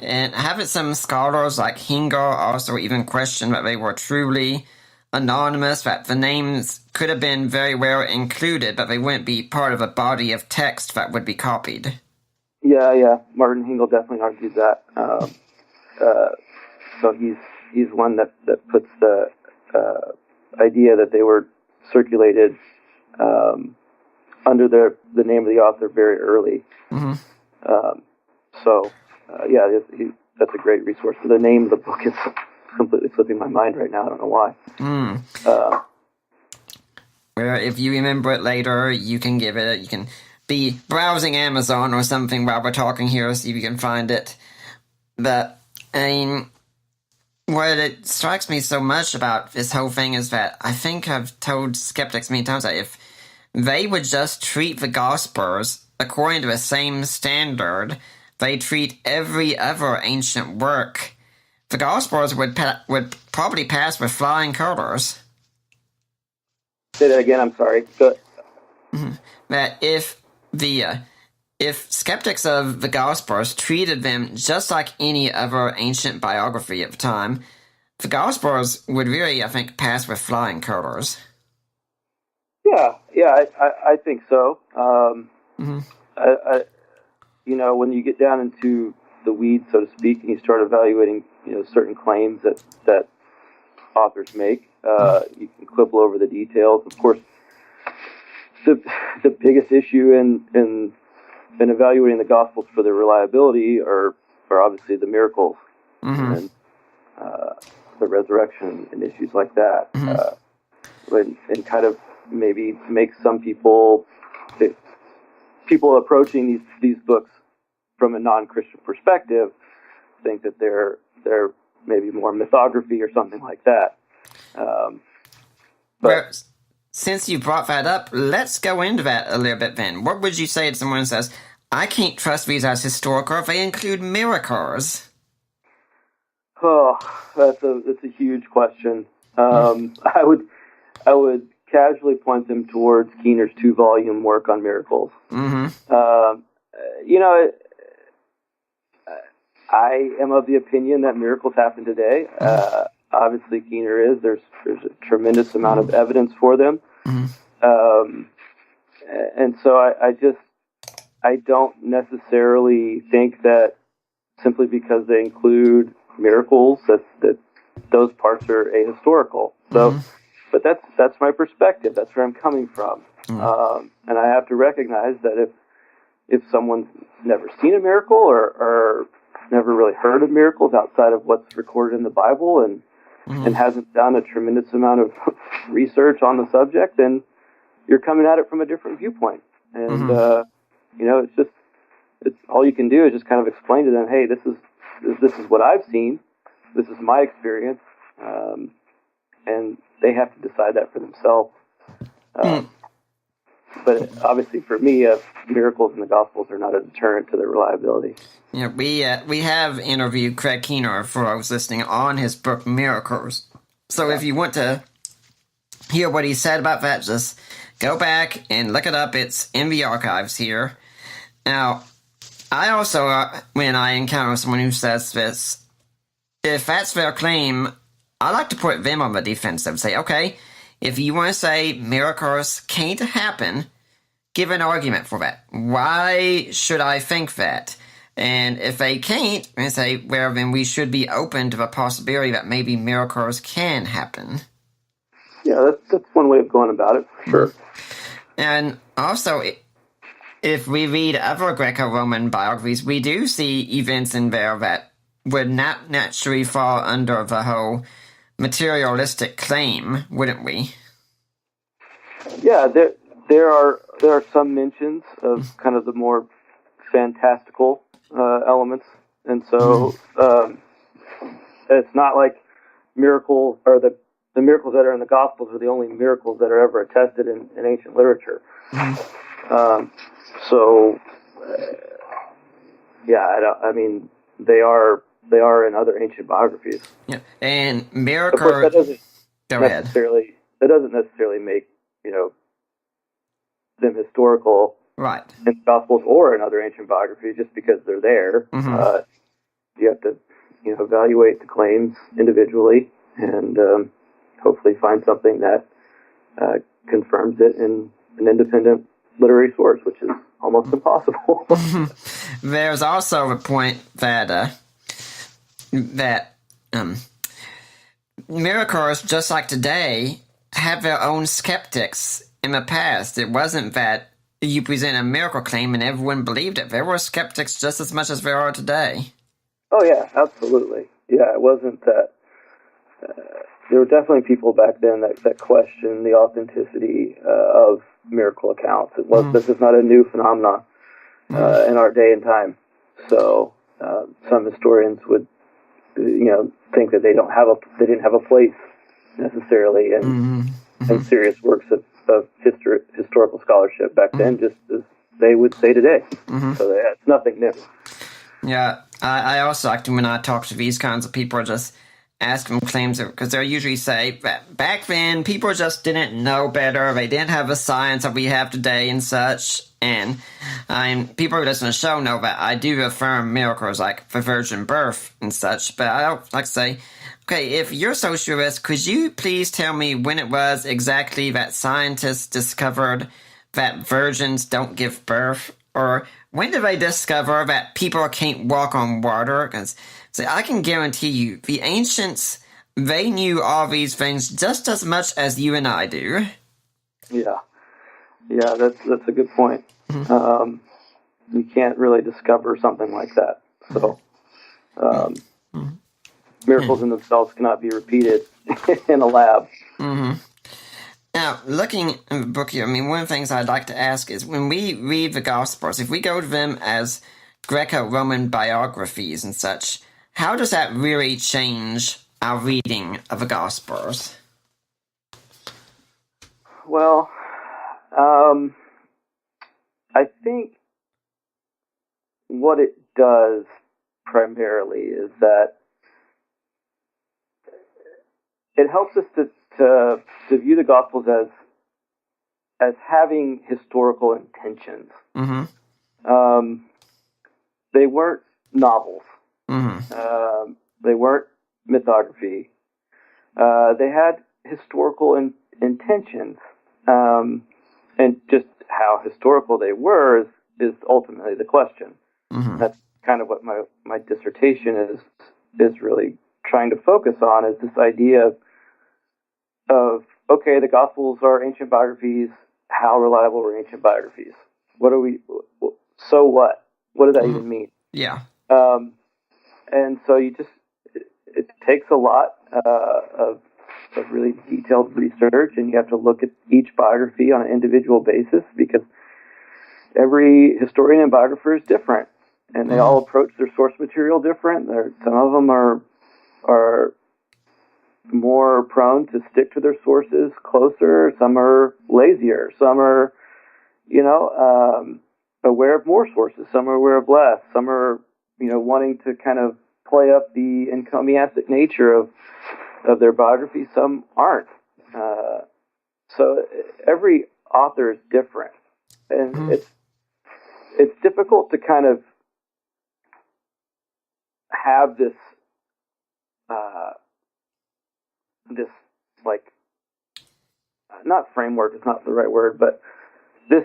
And haven't some scholars like Hinger also even questioned that they were truly anonymous, that the names could have been very well included, but they wouldn't be part of a body of text that would be copied? Yeah. Martin Hingel definitely argues that. So he's one that puts the idea that they were circulated under the name of the author very early. That's a great resource. The name of the book is completely slipping my mind right now. I don't know why. Well, if you remember it later, you can give it. You can be browsing Amazon or something while we're talking here, see if you can find it. But, I mean, what it strikes me so much about this whole thing is that I think I've told skeptics many times that if they would just treat the Gospels according to the same standard they treat every other ancient work, the Gospels would probably pass with flying colors. Say that again, I'm sorry. That if skeptics of the Gospels treated them just like any other ancient biography at the time, the Gospels would really, I think, pass with flying colors. Yeah, I think so. When you get down into the weeds, so to speak, and you start evaluating, certain claims that authors make, you can quibble over the details. Of course, the biggest issue in evaluating the Gospels for their reliability are obviously the miracles and the resurrection and issues like that, and kind of maybe make some people approaching these books from a non-Christian perspective think that they're maybe more mythography or something like that. Well, since you brought that up, let's go into that a little bit then. What would you say to someone who says, I can't trust these as historical if they include miracles? Oh, that's a huge question. I would casually point them towards Keener's 2-volume work on miracles. I am of the opinion that miracles happen today. Obviously, Keener is. There's a tremendous amount of evidence for them. And so I don't necessarily think that simply because they include miracles that those parts are ahistorical. So, but that's my perspective. That's where I'm coming from. And I have to recognize that if someone's never seen a miracle or never really heard of miracles outside of what's recorded in the Bible and hasn't done a tremendous amount of research on the subject, then you're coming at it from a different viewpoint. And, it's all you can do is just kind of explain to them, hey, this is what I've seen. This is my experience. And they have to decide that for themselves. But obviously, for me, miracles in the Gospels are not a deterrent to their reliability. Yeah, we have interviewed Craig Keener for those listening on his book Miracles, So if you want to hear what he said about that, just go back and look it up. It's in the archives here. Now, I also, when I encounter someone who says this, if that's their claim, I like to put them on the defensive. Say, okay, if you want to say miracles can't happen, give an argument for that. Why should I think that? And if they can't, and say, well, then we should be open to the possibility that maybe miracles can happen. Yeah, that's one way of going about it, for sure. And also, if we read other Greco-Roman biographies, we do see events in there that would not naturally fall under the whole materialistic claim, wouldn't we? Yeah, there are some mentions of kind of the more fantastical elements, and so it's not like miracles or the miracles that are in the Gospels are the only miracles that are ever attested in ancient literature. I mean, they are in other ancient biographies. Yeah, and miracles. Of course, Go ahead. That doesn't necessarily make them historical, Right? In the Gospels or in other ancient biographies, just because they're there. You have to evaluate the claims individually and hopefully find something that confirms it in an independent literary source, which is almost impossible. There's also a point that miracles, just like today, have their own skeptics. In the past, it wasn't that you present a miracle claim and everyone believed it. There were skeptics just as much as there are today. Oh yeah, absolutely. Yeah, it wasn't that. There were definitely people back then that questioned the authenticity of miracle accounts. This is not a new phenomenon in our day and time. So some historians would, think that they didn't have a place necessarily in serious works of historical scholarship back then, just as they would say today. So it's nothing new. Yeah, I also like to, when I talk to these kinds of people, just ask them claims, because they usually say that back then people just didn't know better, they didn't have the science that we have today and such. And people who listen to the show know that I do affirm miracles like the virgin birth and such, but I don't like to say, okay, if you're so sure, could you please tell me when it was exactly that scientists discovered that virgins don't give birth? Or when did they discover that people can't walk on water? Because I can guarantee you, the ancients, they knew all these things just as much as you and I do. Yeah, that's a good point. You can't really discover something like that. So miracles in themselves cannot be repeated in a lab. Now, looking in the book here, one of the things I'd like to ask is, when we read the Gospels, if we go to them as Greco-Roman biographies and such, how does that really change our reading of the Gospels? Well, I think what it does primarily is that it helps us to view the Gospels as having historical intentions. They weren't novels. They weren't mythography. They had historical intentions, and just how historical they were is ultimately the question. That's kind of what my dissertation is really trying to focus on, is this idea of okay, the Gospels are ancient biographies. How reliable are ancient biographies? So what? What does that even mean? Yeah. And so it takes a lot of really detailed research, and you have to look at each biography on an individual basis, because every historian and biographer is different, and they all approach their source material different. Some of them are more prone to stick to their sources closer. Some are lazier. Some are, aware of more sources. Some are aware of less. Some are, wanting to kind of play up the encomiastic nature of of their biography, some aren't. So every author is different, and it's difficult to kind of have this like, not framework, it's not the right word, but this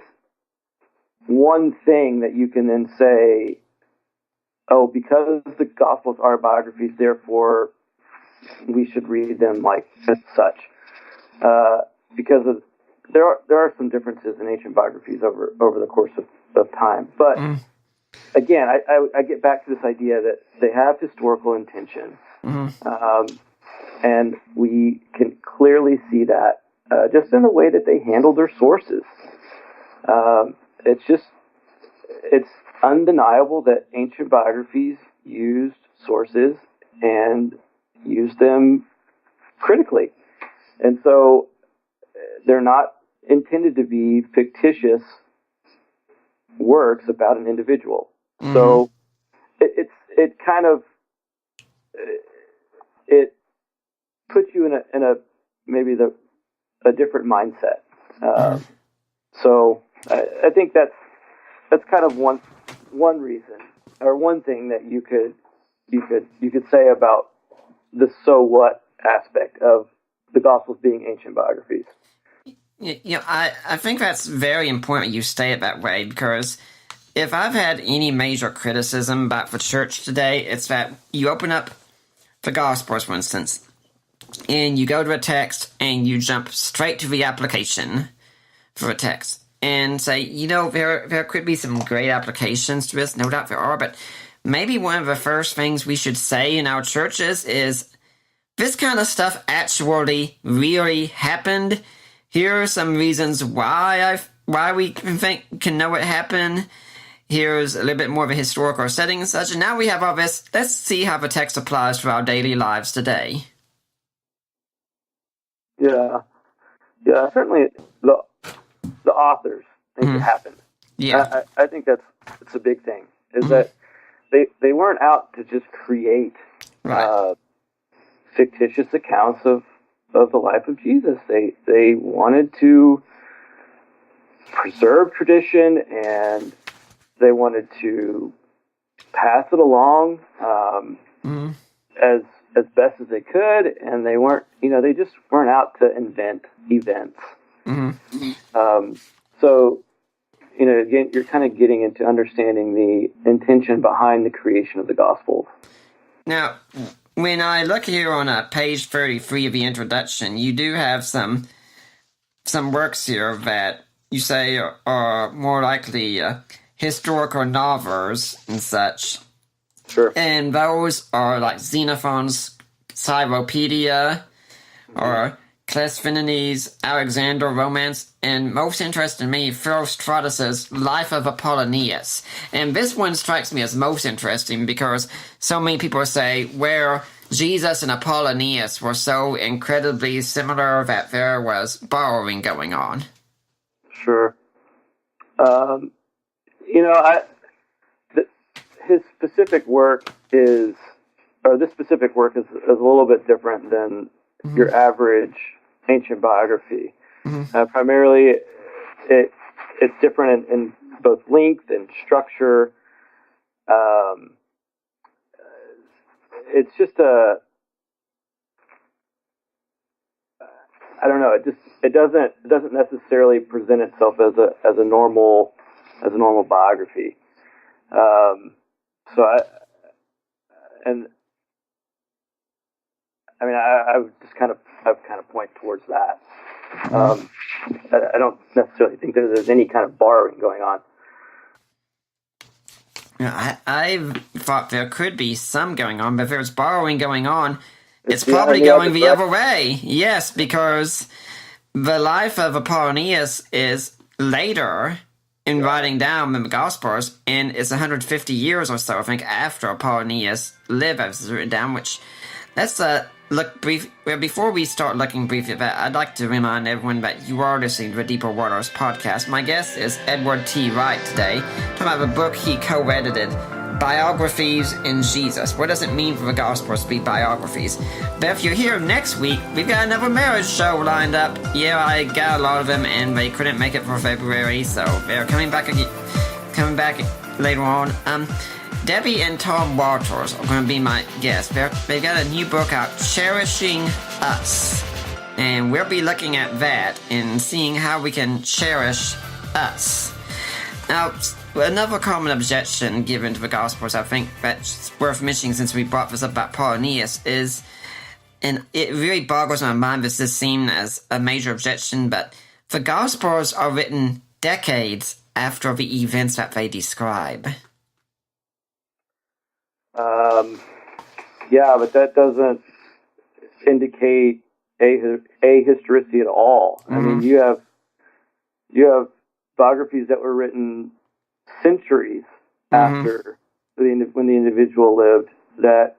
one thing that you can then say, oh, because the Gospels are biographies, therefore we should read them like such. Because there are some differences in ancient biographies over the course of time. But again, I get back to this idea that they have historical intention. And we can clearly see that just in the way that they handle their sources. It's undeniable that ancient biographies used sources and used them critically. And so they're not intended to be fictitious works about an individual. So it puts you in a maybe a different mindset. So I think that's kind of one reason, or one thing that you could say about the so what aspect of the Gospels being ancient biographies. I think that's very important you say it that way, because if I've had any major criticism about the church today, it's that you open up the Gospels, for instance, and you go to a text and you jump straight to the application for a text and say, there could be some great applications to this, no doubt there are, but maybe one of the first things we should say in our churches is, this kind of stuff actually really happened. Here are some reasons why we can know it happened. Here's a little bit more of a historical setting and such. And now we have all this. Let's see how the text applies to our daily lives today. Yeah. Certainly, the authors think it happened. Yeah, I think it's a big thing. Is that they weren't out to just create fictitious accounts of the life of Jesus. They wanted to preserve tradition, and they wanted to pass it along as best as they could, and they weren't, they just weren't out to invent events. So, again, you're kind of getting into understanding the intention behind the creation of the Gospels. Now, when I look here on page 33 of the introduction, you do have some works here that you say are more likely historical novels and such. Sure. And those are like Xenophon's Cyropedia, or Cleisthenes' Alexander romance, and most interesting to me, Philostratus's Life of Apollonius. And this one strikes me as most interesting because so many people say where Jesus and Apollonius were so incredibly similar that there was borrowing going on. Sure. His specific work is a little bit different than your average ancient biography. Primarily, it's different in both length and structure. It's just I don't know. It doesn't necessarily present itself as a normal biography. I would just kind of point towards that. I don't necessarily think that there's any kind of borrowing going on. I thought there could be some going on, but if there's borrowing going on, it's probably going the other way. Yes, because the life of Apollonius is later in writing down the Gospels, and it's 150 years or so, I think, after Apollonius lived, as it's written down, which, let's look brief. Well, before we start looking briefly at that, I'd like to remind everyone that you are listening to the Deeper Waters podcast. My guest is Edward T. Wright today, talking about the book he co-edited, biographies in Jesus. What does it mean for the Gospels to be biographies? But if you're here next week, we've got another marriage show lined up. Yeah, I got a lot of them, and they couldn't make it for February, so they're coming back later on. Debbie and Tom Walters are going to be my guests. They've got a new book out, Cherishing Us. And we'll be looking at that and seeing how we can cherish us. Now, another common objection given to the Gospels, I think that's worth mentioning since we brought this up about Paulinus, is, and it really boggles my mind this is seen as a major objection, but the Gospels are written decades after the events that they describe. Yeah, but that doesn't indicate ahistoricity at all. I mean, you have biographies that were written centuries after when the individual lived that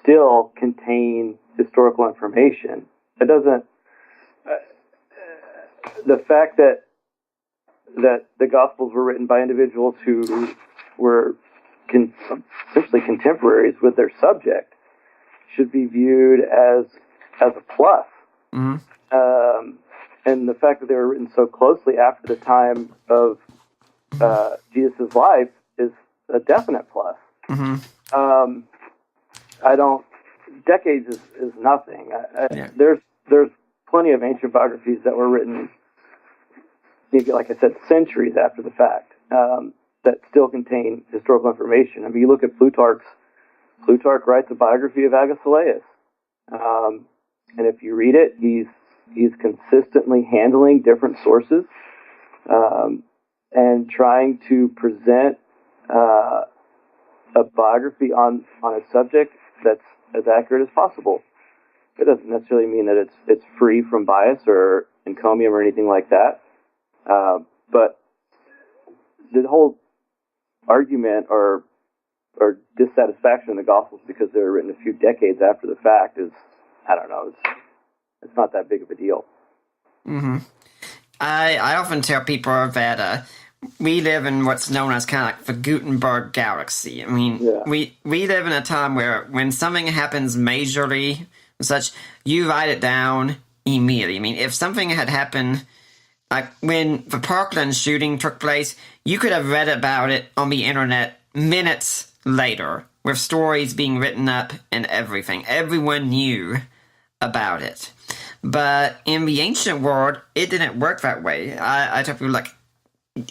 still contain historical information. It doesn't. The fact that the Gospels were written by individuals who were essentially contemporaries with their subject should be viewed as a plus. And the fact that they were written so closely after the time of Jesus' life is a definite plus. Decades is nothing. There's plenty of ancient biographies that were written, like I said, centuries after the fact, that still contain historical information. I mean, you look at Plutarch writes a biography of Agesilaus. And if you read it, he's consistently handling different sources and trying to present a biography on a subject that's as accurate as possible. It doesn't necessarily mean that it's free from bias or encomium or anything like that. But the whole argument or dissatisfaction in the Gospels because they were written a few decades after the fact is, I don't know, it's not that big of a deal. I often tell people that we live in what's known as kind of like the Gutenberg galaxy. I mean, we live in a time where when something happens majorly, such, you write it down immediately. I mean, if something had happened, like when the Parkland shooting took place, you could have read about it on the internet minutes later, with stories being written up and everything. Everyone knew about it. But in the ancient world, it didn't work that way. I tell people, like,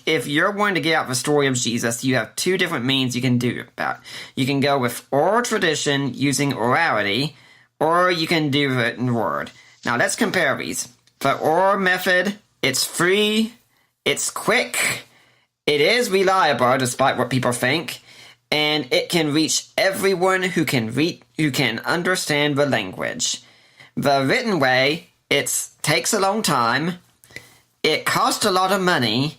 if you're wanting to get out the story of Jesus, you have two different means you can do about it. You can go with oral tradition using orality, or you can do written word. Now, let's compare these. The oral method, it's free, it's quick, it is reliable, despite what people think, and it can reach everyone who can understand the language. The written way, it takes a long time, it costs a lot of money,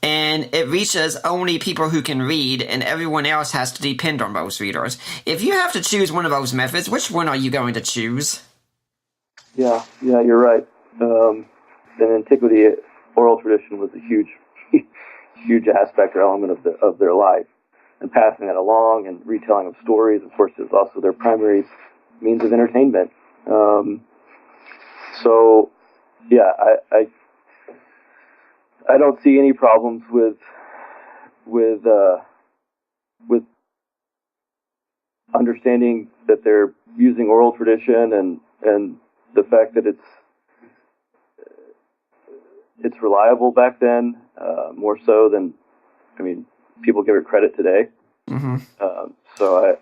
and it reaches only people who can read, and everyone else has to depend on those readers. If you have to choose one of those methods, which one are you going to choose? Yeah, you're right. In antiquity, oral tradition was a huge aspect or element of their life, and passing that along and retelling of stories, of course, is also their primary means of entertainment. So, yeah, I don't see any problems with understanding that they're using oral tradition and the fact that it's reliable back then, more so than, I mean, people give it credit today. So I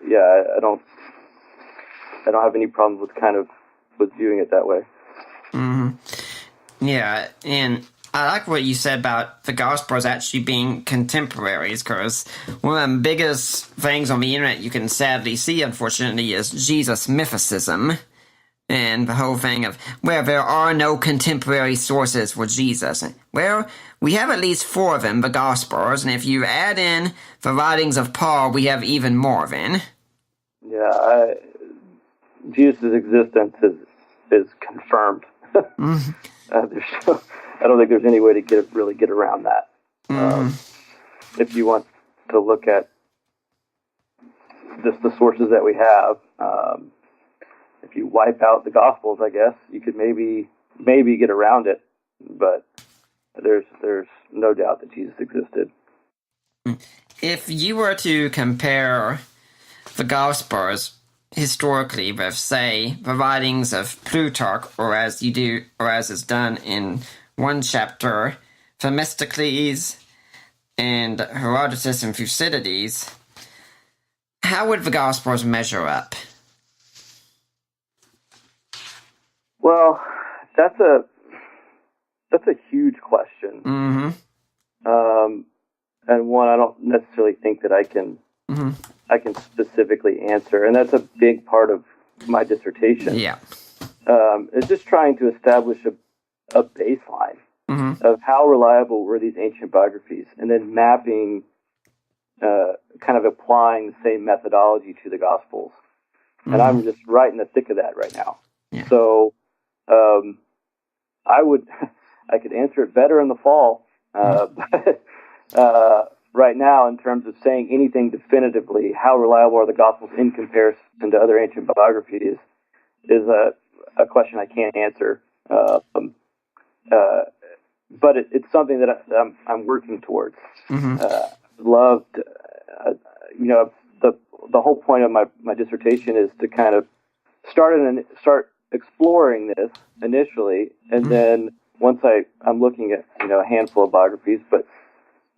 don't have any problems with viewing it that way. Yeah, and I like what you said about the Gospels actually being contemporaries, because one of the biggest things on the internet you can sadly see, unfortunately, is Jesus mythicism. And the whole thing of where there are no contemporary sources for Jesus. Well, we have at least 4 of them, the Gospels, and if you add in the writings of Paul, we have even more then. Yeah, Jesus' existence is confirmed. I don't think there's any way to really get around that. If you want to look at just the sources that we have. If you wipe out the Gospels, I guess you could maybe get around it, but there's no doubt that Jesus existed. If you were to compare the Gospels historically with, say, the writings of Plutarch, or as is done in one chapter, Themistocles and Herodotus and Thucydides, how would the Gospels measure up? Well, that's a huge question, and one I don't necessarily think that I can specifically answer, and that's a big part of my dissertation. Yeah, it's just trying to establish a baseline of how reliable were these ancient biographies, and then mapping, kind of applying the same methodology to the Gospels. And I'm just right in the thick of that right now. Yeah. So I could answer it better in the fall, but right now, in terms of saying anything definitively, how reliable are the Gospels in comparison to other ancient biographies is a question I can't answer. But it's something that I'm working towards. Loved, the whole point of my dissertation is to kind of start exploring this initially, and then once I'm looking at a handful of biographies, but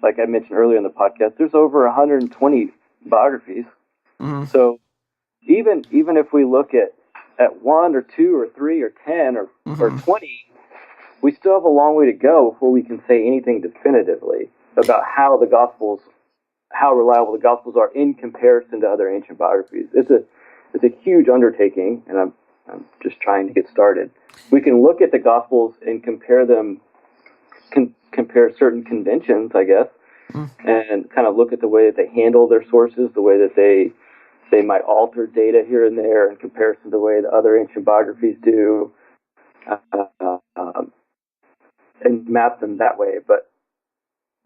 like I mentioned earlier in the podcast, there's over 120 biographies. So even if we look at 1 or 2 or 3 or 10 or 20, we still have a long way to go before we can say anything definitively about how reliable the Gospels are in comparison to other ancient biographies. It's a huge undertaking, and I'm just trying to get started. We can look at the Gospels and compare them, compare certain conventions, I guess, and kind of look at the way that they handle their sources, the way that they might alter data here and there in comparison to the way the other ancient biographies do, and map them that way. But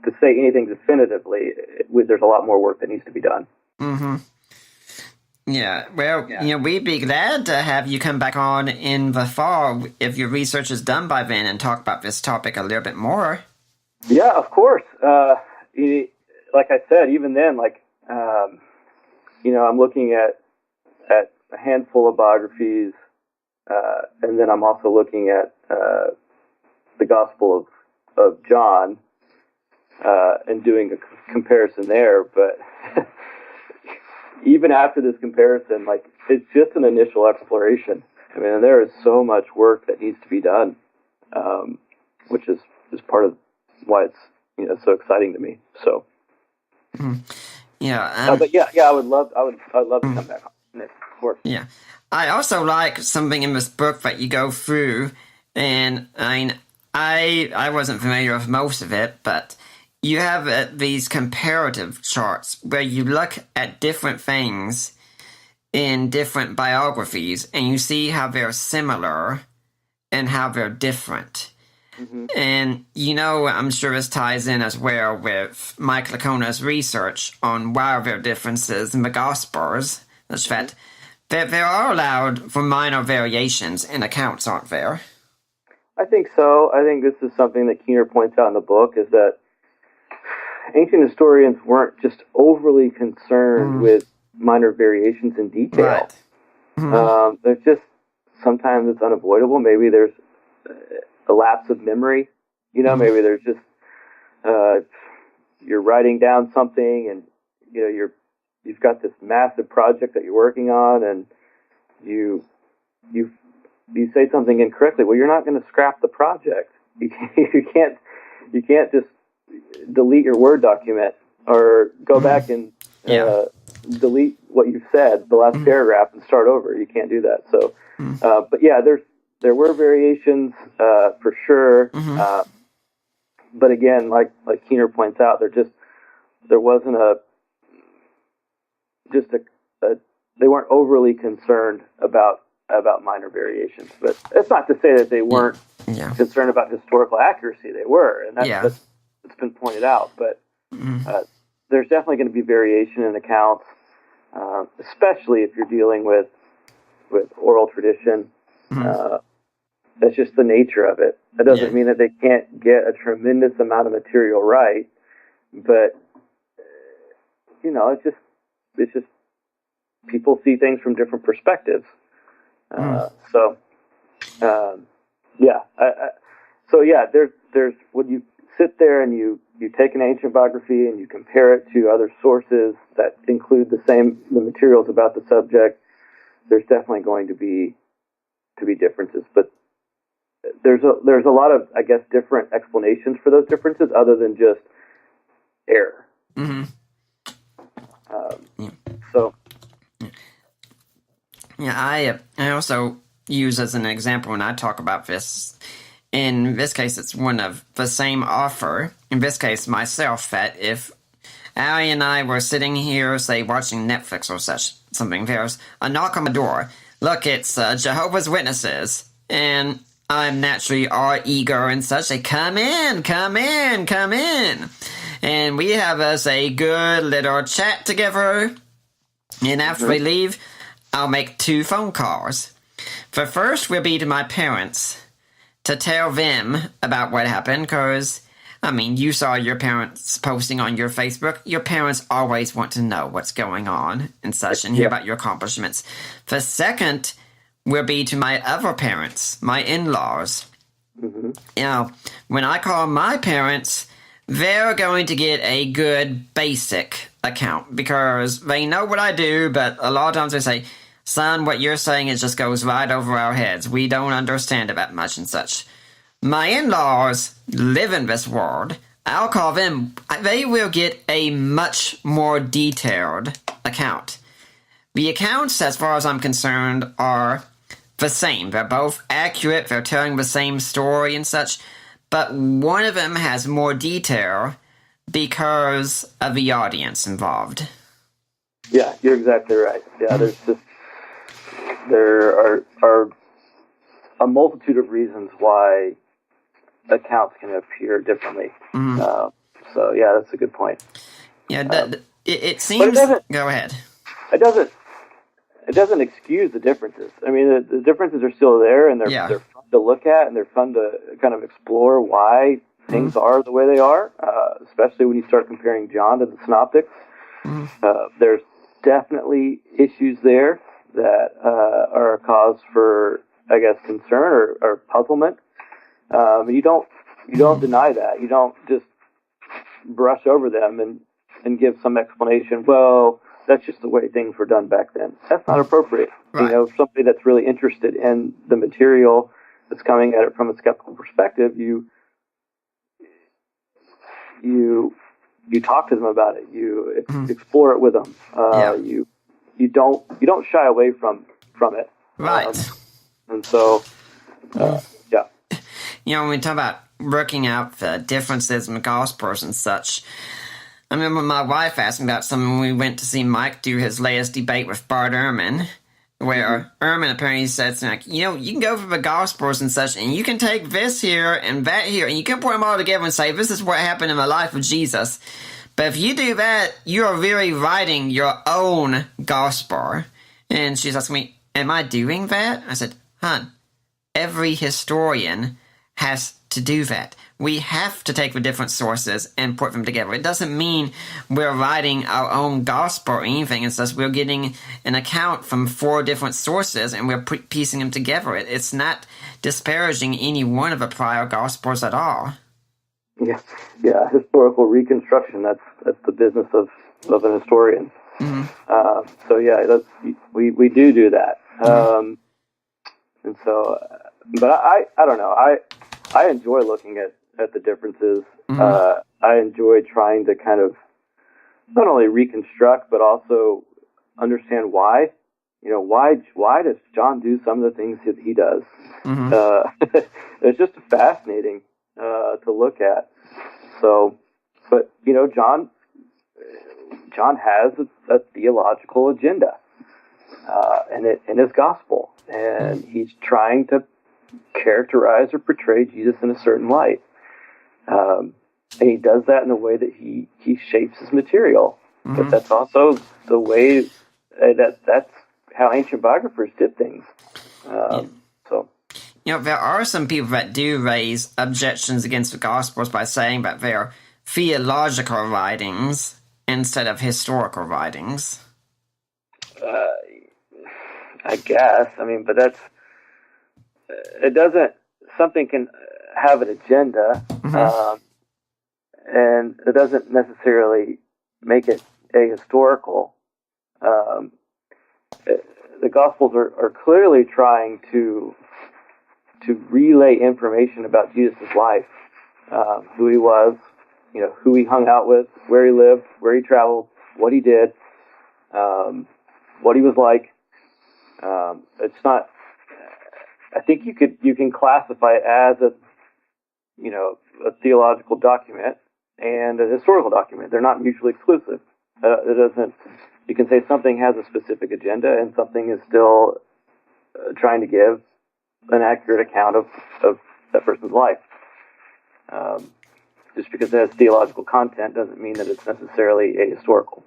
to say anything definitively, there's a lot more work that needs to be done. Yeah, well, we'd be glad to have you come back on in the fall if your research is done by then and talk about this topic a little bit more. Yeah, of course. Like I said, even then, I'm looking at a handful of biographies, and then I'm also looking at the Gospel of John, and doing a comparison there. But even after this comparison, it's just an initial exploration. I mean, there is so much work that needs to be done, which is part of why it's so exciting to me. So, but I would love to come back on it, of course. Yeah, I also like something in this book that you go through, and I wasn't familiar with most of it, but you have these comparative charts where you look at different things in different biographies and you see how they're similar and how they're different. And I'm sure this ties in as well with Mike Lacona's research on why are there differences in the Gospels. That's that there are allowed for minor variations in accounts, aren't there? I think so. I think this is something that Keener points out in the book, is that ancient historians weren't just overly concerned with minor variations in detail. Right. There's just, sometimes it's unavoidable. Maybe there's a lapse of memory. Maybe there's just, you're writing down something and, you've got this massive project that you're working on, and you say something incorrectly. Well, you're not going to scrap the project. You can't just delete your Word document or go back and delete what you said, the last paragraph, and start over. You can't do that. So, but yeah, there were variations for sure. But again, like Keener points out, there wasn't they weren't overly concerned about minor variations. But that's not to say that they weren't concerned about historical accuracy. They were, and that's been pointed out. But there's definitely going to be variation in accounts. especially if you're dealing with oral tradition. That's just the nature of it. That doesn't mean that they can't get a tremendous amount of material right, but it's just people see things from different perspectives. There's when you sit there and you take an ancient biography and you compare it to other sources that include the materials about the subject, there's definitely going to be differences, but there's a lot of, I guess, different explanations for those differences other than just error. I also use as an example when I talk about this. In this case, it's one of the same author. In this case, myself. That if Allie and I were sitting here, say, watching Netflix or something, there's a knock on the door. Look, it's Jehovah's Witnesses, and I'm naturally all eager and such. They come in, and we have us a good little chat together. And after they leave, I'll make 2 phone calls. The first will be to my parents to tell them about what happened, because, you saw your parents posting on your Facebook. Your parents always want to know what's going on and such, and hear about your accomplishments. The second will be to my other parents, my in-laws. When I call my parents, they're going to get a good basic account, because they know what I do, but a lot of times they say, son, what you're saying just goes right over our heads. We don't understand it that much and such. My in-laws live in this world. I'll call them. They will get a much more detailed account. The accounts, as far as I'm concerned, are the same. They're both accurate. They're telling the same story and such. But one of them has more detail because of the audience involved. Yeah, you're exactly right. Yeah, there are a multitude of reasons why accounts can appear differently. That's a good point. Yeah, it seems. Go ahead. It doesn't excuse the differences. The differences are still there, and they're fun to look at, and they're fun to kind of explore why things are the way they are. Especially when you start comparing John to the Synoptics. There's definitely issues there that are a cause for, I guess, concern or puzzlement. You don't deny that. You don't just brush over them and give some explanation. Well, that's just the way things were done back then. That's not appropriate. Right. Somebody that's really interested in the material that's coming at it from a skeptical perspective, you talk to them about it. You explore it with them. You don't shy away from it. Right. And so, when we talk about working out the differences in the Gospels and such, I remember my wife asked me about something when we went to see Mike do his latest debate with Bart Ehrman, where Ehrman apparently said something like, you can go for the Gospels and such, and you can take this here and that here, and you can put them all together and say, this is what happened in the life of Jesus. But if you do that, you are really writing your own gospel. And she's asking me, am I doing that? I said, hon, every historian has to do that. We have to take the different sources and put them together. It doesn't mean we're writing our own gospel or anything. It's just we're getting an account from 4 different sources and we're piecing them together. It's not disparaging any one of the prior gospels at all. Yeah, historical reconstruction. That's the business of an historian. We do that. And so, but I don't know. I enjoy looking at the differences. I enjoy trying to kind of not only reconstruct but also understand why. Why does John do some of the things that he does? It's just fascinating to look at. So, but John has a theological agenda in his gospel, and he's trying to characterize or portray Jesus in a certain light, and he does that in a way that he shapes his material. But that's also the way that's how ancient biographers did things. So. There are some people that do raise objections against the Gospels by saying that they're theological writings instead of historical writings. I guess. I mean, but it doesn't, something can have an agenda, and it doesn't necessarily make it ahistorical. The Gospels are clearly trying to relay information about Jesus' life, who he was, who he hung out with, where he lived, where he traveled, what he did, what he was like. It's not. I think you can classify it as a theological document and a historical document. They're not mutually exclusive. It doesn't. You can say something has a specific agenda and something is still trying to give an accurate account of that person's life. Just because it has theological content doesn't mean that it's necessarily ahistorical.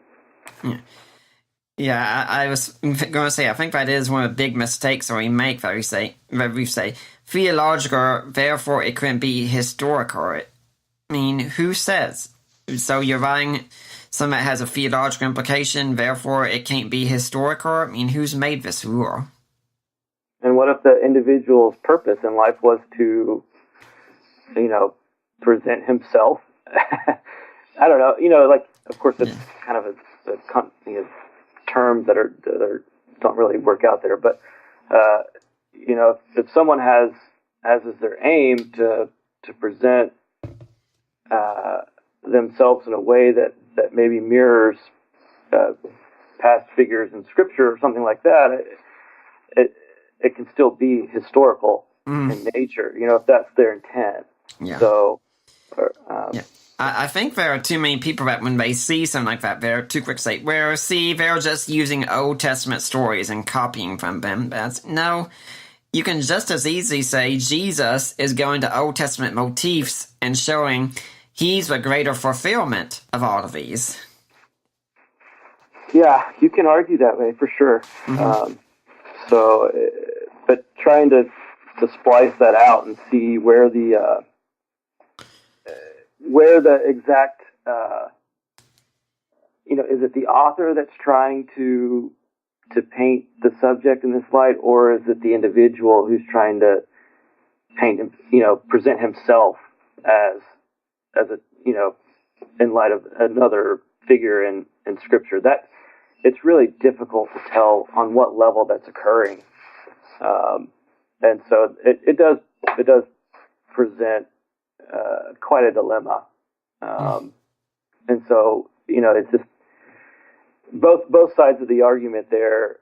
Yeah, I was going to say, I think that is one of the big mistakes that we make, that we say theological, therefore it couldn't be historical. I mean, who says? So you're writing something that has a theological implication, therefore it can't be historical? I mean, who's made this rule? And what if the individual's purpose in life was to, present himself? I don't know. Of course, it's kind of a terms that don't really work out there. But if someone has as their aim to present themselves in a way that maybe mirrors past figures in Scripture or something like that, it can still be historical in nature. If that's their intent. Yeah. So. I think there are too many people that when they see something like that, they're too quick to say, they're just using Old Testament stories and copying from them. No, you can just as easily say Jesus is going to Old Testament motifs and showing he's the greater fulfillment of all of these. Yeah, you can argue that way for sure. But trying to splice that out and see where the exact, is it the author that's trying to paint the subject in this light, or is it the individual who's trying to paint him, present himself as a, in light of another figure in Scripture? That it's really difficult to tell on what level that's occurring, and so it does present quite a dilemma, and so it's just both sides of the argument there,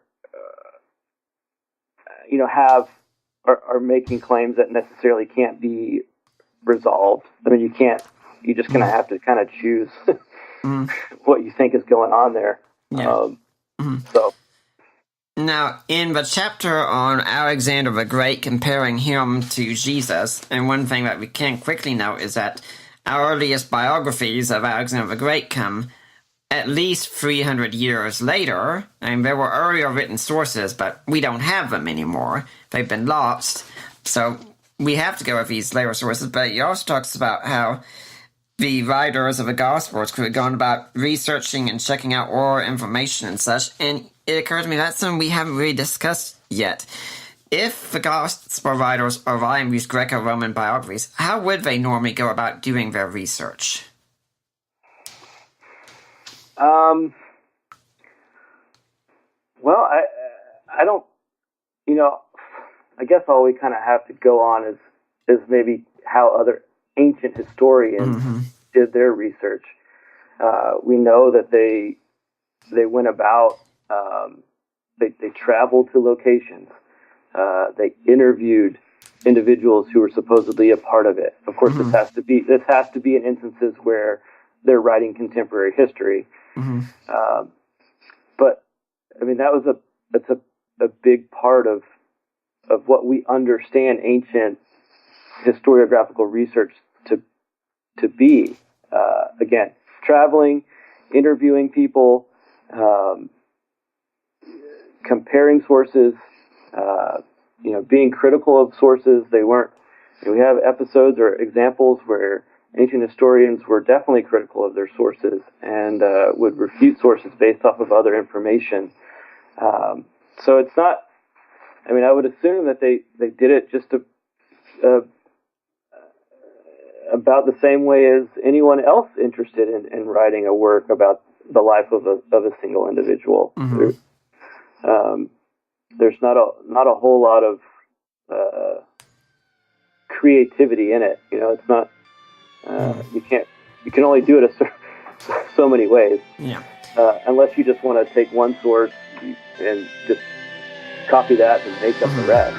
are making claims that necessarily can't be resolved. I mean, you're just going to have to kind of choose what you think is going on there. Yeah. So. Now, in the chapter on Alexander the Great, comparing him to Jesus, and one thing that we can quickly note is that our earliest biographies of Alexander the Great come at least 300 years later. I mean, there were earlier written sources, but we don't have them anymore. They've been lost. So we have to go with these later sources, but he also talks about how the writers of the Gospels could have gone about researching and checking out oral information and such, and it occurred to me that's something we haven't really discussed yet. If the Gospel writers are writing these Greco-Roman biographies, how would they normally go about doing their research? Well, I don't, I guess all we kind of have to go on is maybe how other ancient historians did their research. We know that they went about, they traveled to locations. They interviewed individuals who were supposedly a part of it. Of course, this has to be in instances where they're writing contemporary history. But I mean, that's a big part of what we understand ancient historiographical research to be. Again, traveling, interviewing people, comparing sources, being critical of sources. They weren't. We have episodes or examples where ancient historians were definitely critical of their sources and would refute sources based off of other information. So it's not. I mean, I would assume that they did it just about the same way as anyone else interested in writing a work about the life of a single individual. Mm-hmm. There's not a whole lot of creativity in it. It's not. You can only do it so many ways. Yeah. Unless you just want to take one source and just copy that and make up the rest.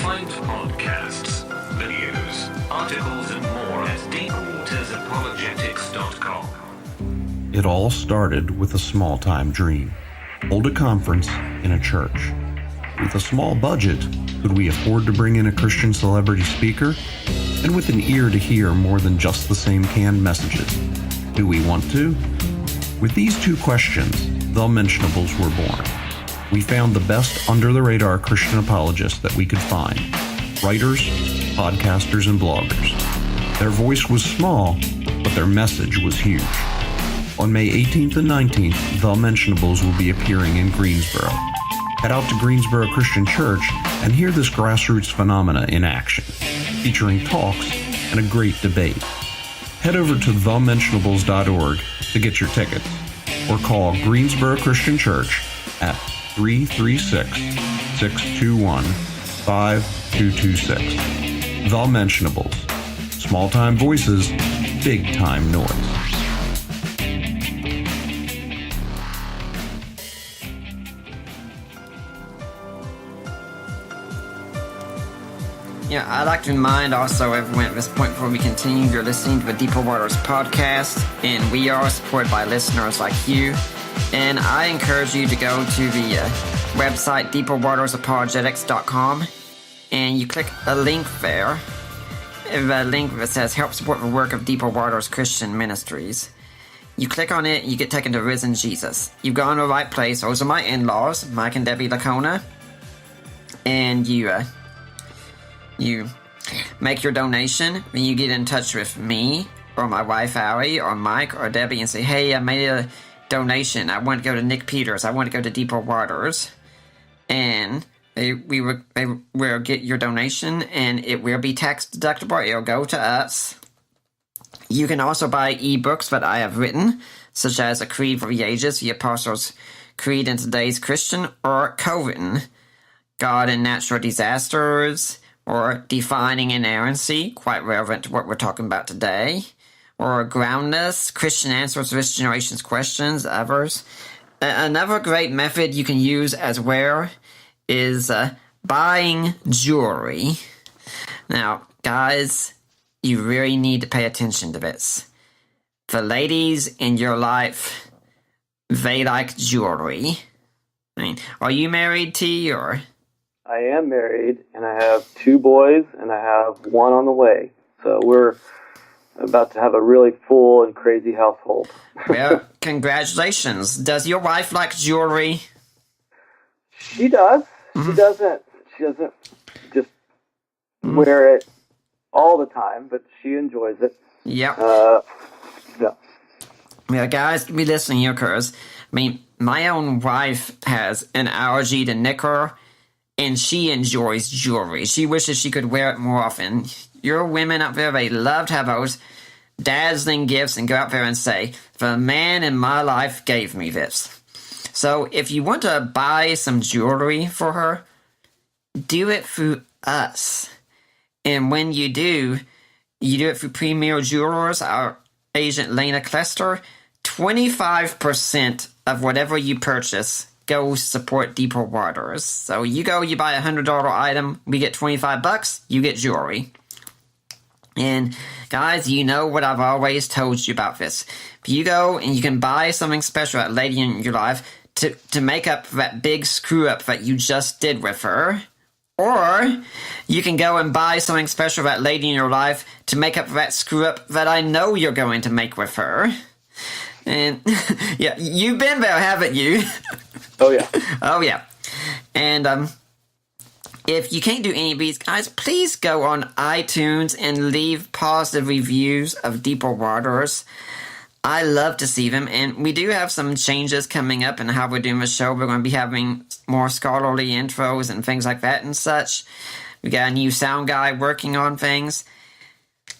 Find podcasts, videos, articles, and more at deepwatersapologetics.com. It all started with a small-time dream. Hold a conference in a church. With a small budget, could we afford to bring in a Christian celebrity speaker? And with an ear to hear more than just the same canned messages, do we want to? With these two questions, The Mentionables were born. We found the best under-the-radar Christian apologists that we could find. Writers, podcasters, and bloggers. Their voice was small, but their message was huge. On May 18th and 19th, The Mentionables will be appearing in Greensboro. Head out to Greensboro Christian Church and hear this grassroots phenomena in action, featuring talks and a great debate. Head over to thementionables.org to get your tickets, or call Greensboro Christian Church at 336-621-5226. The Mentionables. Small-time voices, big-time noise. Yeah, I'd like to remind also everyone at this point before we continue, you're listening to the Deeper Waters podcast, and we are supported by listeners like you. And I encourage you to go to the website deeperwatersapologetics.com, and you click a link there. The link that says help support the work of Deeper Waters Christian Ministries. You click on it, you get taken to Risen Jesus. You've gone to the right place. Those are my in-laws, Mike and Debbie Lacona. And you make your donation, and you get in touch with me, or my wife Allie, or Mike, or Debbie, and say, hey, I made a donation. I want to go to Nick Peters. I want to go to Deeper Waters. And we will get your donation, and it will be tax deductible. It'll go to us. You can also buy ebooks that I have written, such as A Creed for the Ages, The Apostles' Creed in Today's Christian, or Co-written, God and Natural Disasters, or Defining Inerrancy, quite relevant to what we're talking about today, or Groundless, Christian Answers to This Generation's Questions, others. Another great method you can use as well is buying jewelry. Now, guys, you really need to pay attention to this. The ladies in your life, they like jewelry. I mean, are you married, T, or... I am married, and I have 2 boys, and I have 1 on the way. So we're about to have a really full and crazy household. Well, congratulations. Does your wife like jewelry? She does. Mm-hmm. She doesn't just wear it all the time, but she enjoys it. Yep. Yeah. Yeah, guys, be listening here, cuz. I mean, my own wife has an allergy to nickel, and she enjoys jewelry. She wishes she could wear it more often. Your women out there, they love to have those dazzling gifts and go out there and say, the man in my life gave me this. So if you want to buy some jewelry for her, do it through us. And when you do it through Premier Jewelers, our agent Lena Klester. 25% of whatever you purchase go support Deeper Waters. So you buy a $100 item, we get $25, you get jewelry. And guys, you know what I've always told you about this. If you go and you can buy something special at lady in your life to make up that big screw up that you just did with her, or you can go and buy something special that lady in your life to make up that screw up that I know you're going to make with her. And yeah, you've been there, haven't you? Oh yeah. Oh yeah. And if you can't do any of these, guys, please go on iTunes and leave positive reviews of Deeper Waters. I love to see them, and we do have some changes coming up in how we're doing the show. We're going to be having more scholarly intros and things like that and such. We got a new sound guy working on things.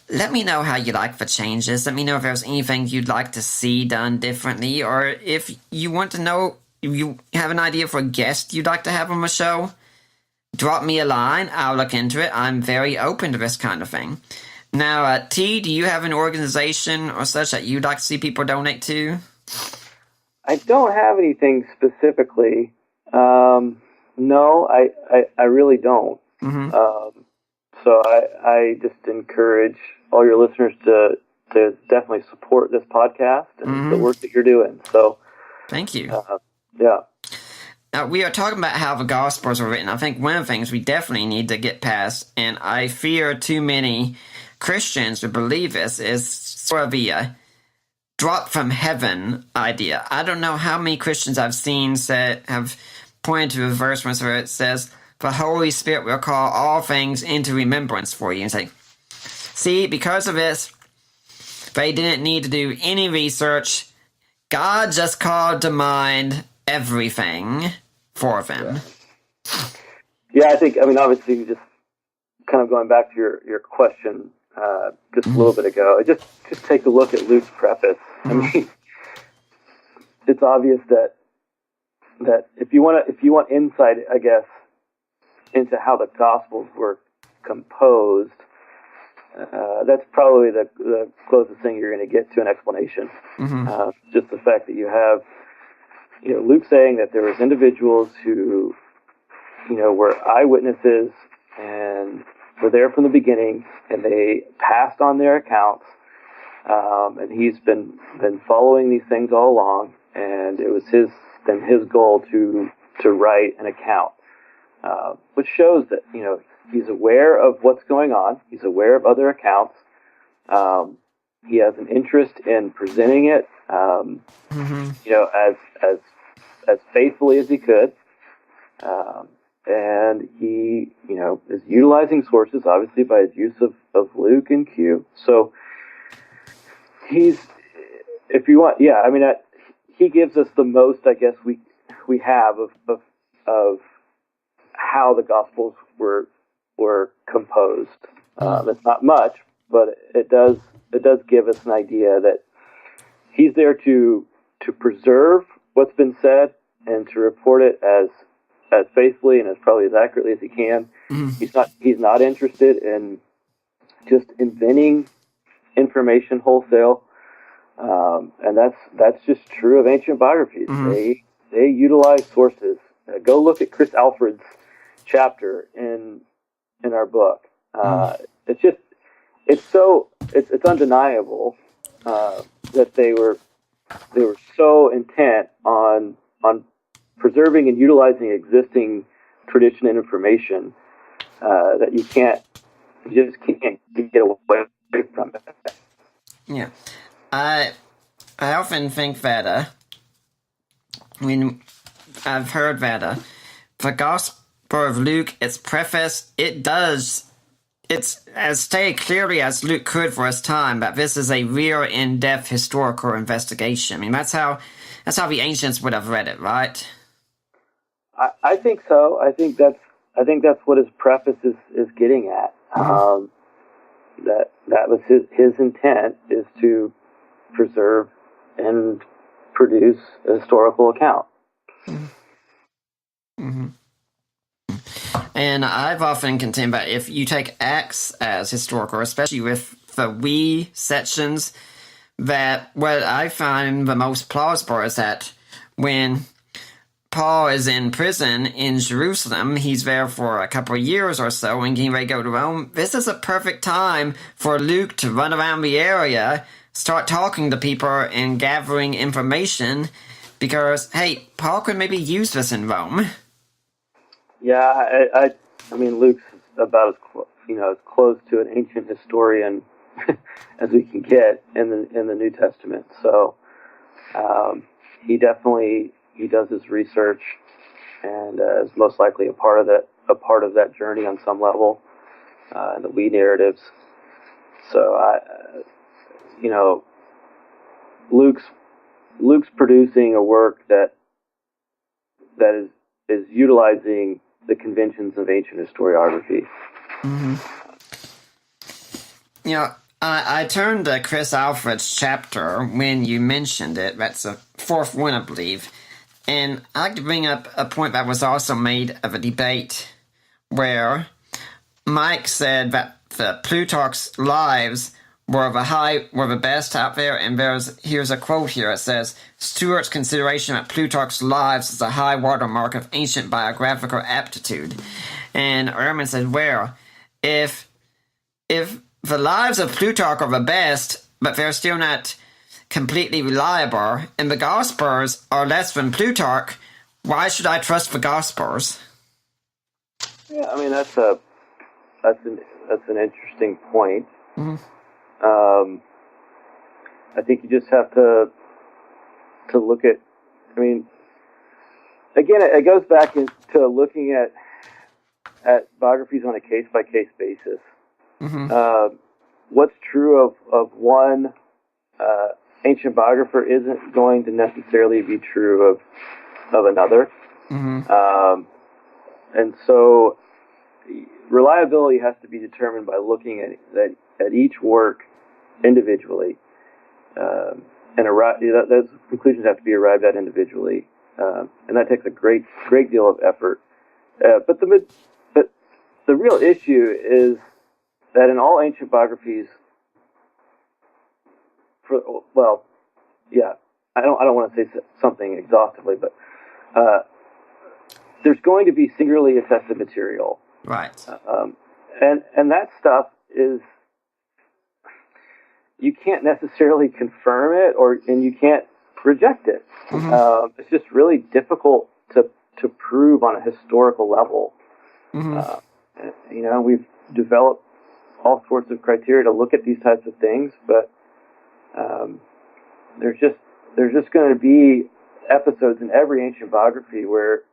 Let me know how you like the changes. Let me know if there's anything you'd like to see done differently, or if you want to know, if you have an idea for a guest you'd like to have on the show, drop me a line. I'll look into it. I'm very open to this kind of thing. Now, T, do you have an organization or such that you'd like to see people donate to? I don't have anything specifically. No, I really don't. Mm-hmm. So I just encourage all your listeners to definitely support this podcast and the work that you're doing. So, thank you. Yeah. Now, we are talking about how the Gospels are written. I think one of the things we definitely need to get past, and I fear too many Christians who believe this, is sort of the drop from heaven idea. I don't know how many Christians I've seen have pointed to a verse where it says, the Holy Spirit will call all things into remembrance for you. And say, see, because of this, they didn't need to do any research. God just called to mind everything for them. Yeah, I mean, obviously, just kind of going back to your question just a little bit ago, just take a look at Luke's preface. I mean, it's obvious that if you want insight, I guess, into how the Gospels were composed, that's probably the closest thing you're going to get to an explanation. Just the fact that you have, Luke saying that there was individuals who, were eyewitnesses and were there from the beginning, and they passed on their accounts, and he's been following these things all along, and it was his goal to write an account. Which shows that, he's aware of what's going on. He's aware of other accounts. He has an interest in presenting it, as faithfully as he could. And he, is utilizing sources, obviously, by his use of Luke and Q. So he gives us the most, I guess, we have of how the Gospels were composed. It's not much, but it does give us an idea that he's there to preserve what's been said and to report it as faithfully and as probably as accurately as he can. He's not interested in just inventing information wholesale, and that's just true of ancient biographies. They utilize sources. Go look at Chris Alfred's chapter in our book. It's undeniable that they were so intent on preserving and utilizing existing tradition and information that you just can't get away from it. Yeah, I often think that I've heard that the Gospel of Luke, its preface, it's as stated clearly as Luke could for his time, but this is a real in-depth historical investigation. I mean, that's how the ancients would have read it, right? I think so. I think that's what his preface is getting at. That was his intent, is to preserve and produce a historical account. And I've often contended that if you take Acts as historical, especially with the we sections, that what I find the most plausible is that when Paul is in prison in Jerusalem, he's there for a couple of years or so and getting ready to go to Rome. This is a perfect time for Luke to run around the area, start talking to people and gathering information, because, hey, Paul could maybe use this in Rome. Yeah, I mean, Luke's about as close to an ancient historian as we can get in the New Testament. So, He does his research and is most likely a part of that journey on some level, in the we narratives. So Luke's producing a work that is utilizing the conventions of ancient historiography. Mm-hmm. I turned to Chris Alfred's chapter when you mentioned it. That's the fourth one, I believe. And I'd like to bring up a point that was also made of a debate where Mike said that the Plutarch's lives were the best out there, and here's a quote here. It says, Stewart's consideration that Plutarch's lives is a high watermark of ancient biographical aptitude. And Ehrman said, well, if the lives of Plutarch are the best, but they're still not completely reliable, and the Gospels are less than Plutarch, why should I trust the Gospels? Yeah, I mean that's an interesting point. Mm-hmm. I think you just have to look at. I mean, again, it goes back into looking at biographies on a case by case basis. Mm-hmm. What's true of one ancient biographer isn't going to necessarily be true of another. Mm-hmm. And so reliability has to be determined by looking at each work individually, and those conclusions have to be arrived at individually, and that takes a great deal of effort. But the real issue is that in all ancient biographies, I don't want to say something exhaustively, but there's going to be singularly attested material. Right. And that stuff is, you can't necessarily confirm it, and you can't reject it. Mm-hmm. It's just really difficult to prove on a historical level. Mm-hmm. We've developed all sorts of criteria to look at these types of things, but there's just going to be episodes in every ancient biography where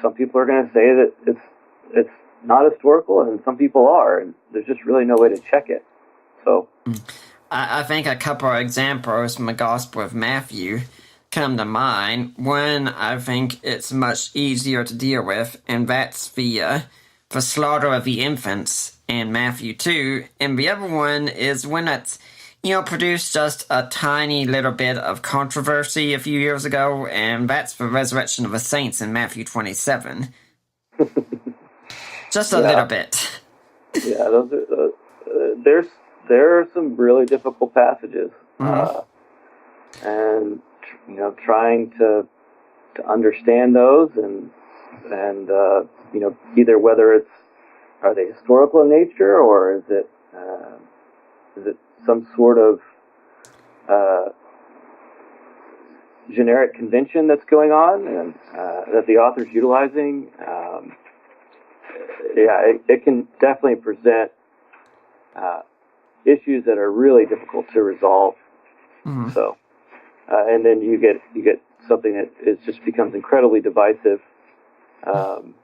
some people are going to say that it's not historical, and some people are, and there's just really no way to check it. So, I think a couple of examples from the Gospel of Matthew come to mind. One, I think it's much easier to deal with, and that's the slaughter of the infants in Matthew 2, and the other one is one that's produced just a tiny little bit of controversy a few years ago, and that's the resurrection of the saints in Matthew 27. Just a little bit. Yeah, those are there are some really difficult passages, and trying to understand those and either whether are they historical in nature, or is it some sort of generic convention that's going on and that the author's utilizing. It can definitely present issues that are really difficult to resolve. Mm-hmm. So, and then you get something that just becomes incredibly divisive on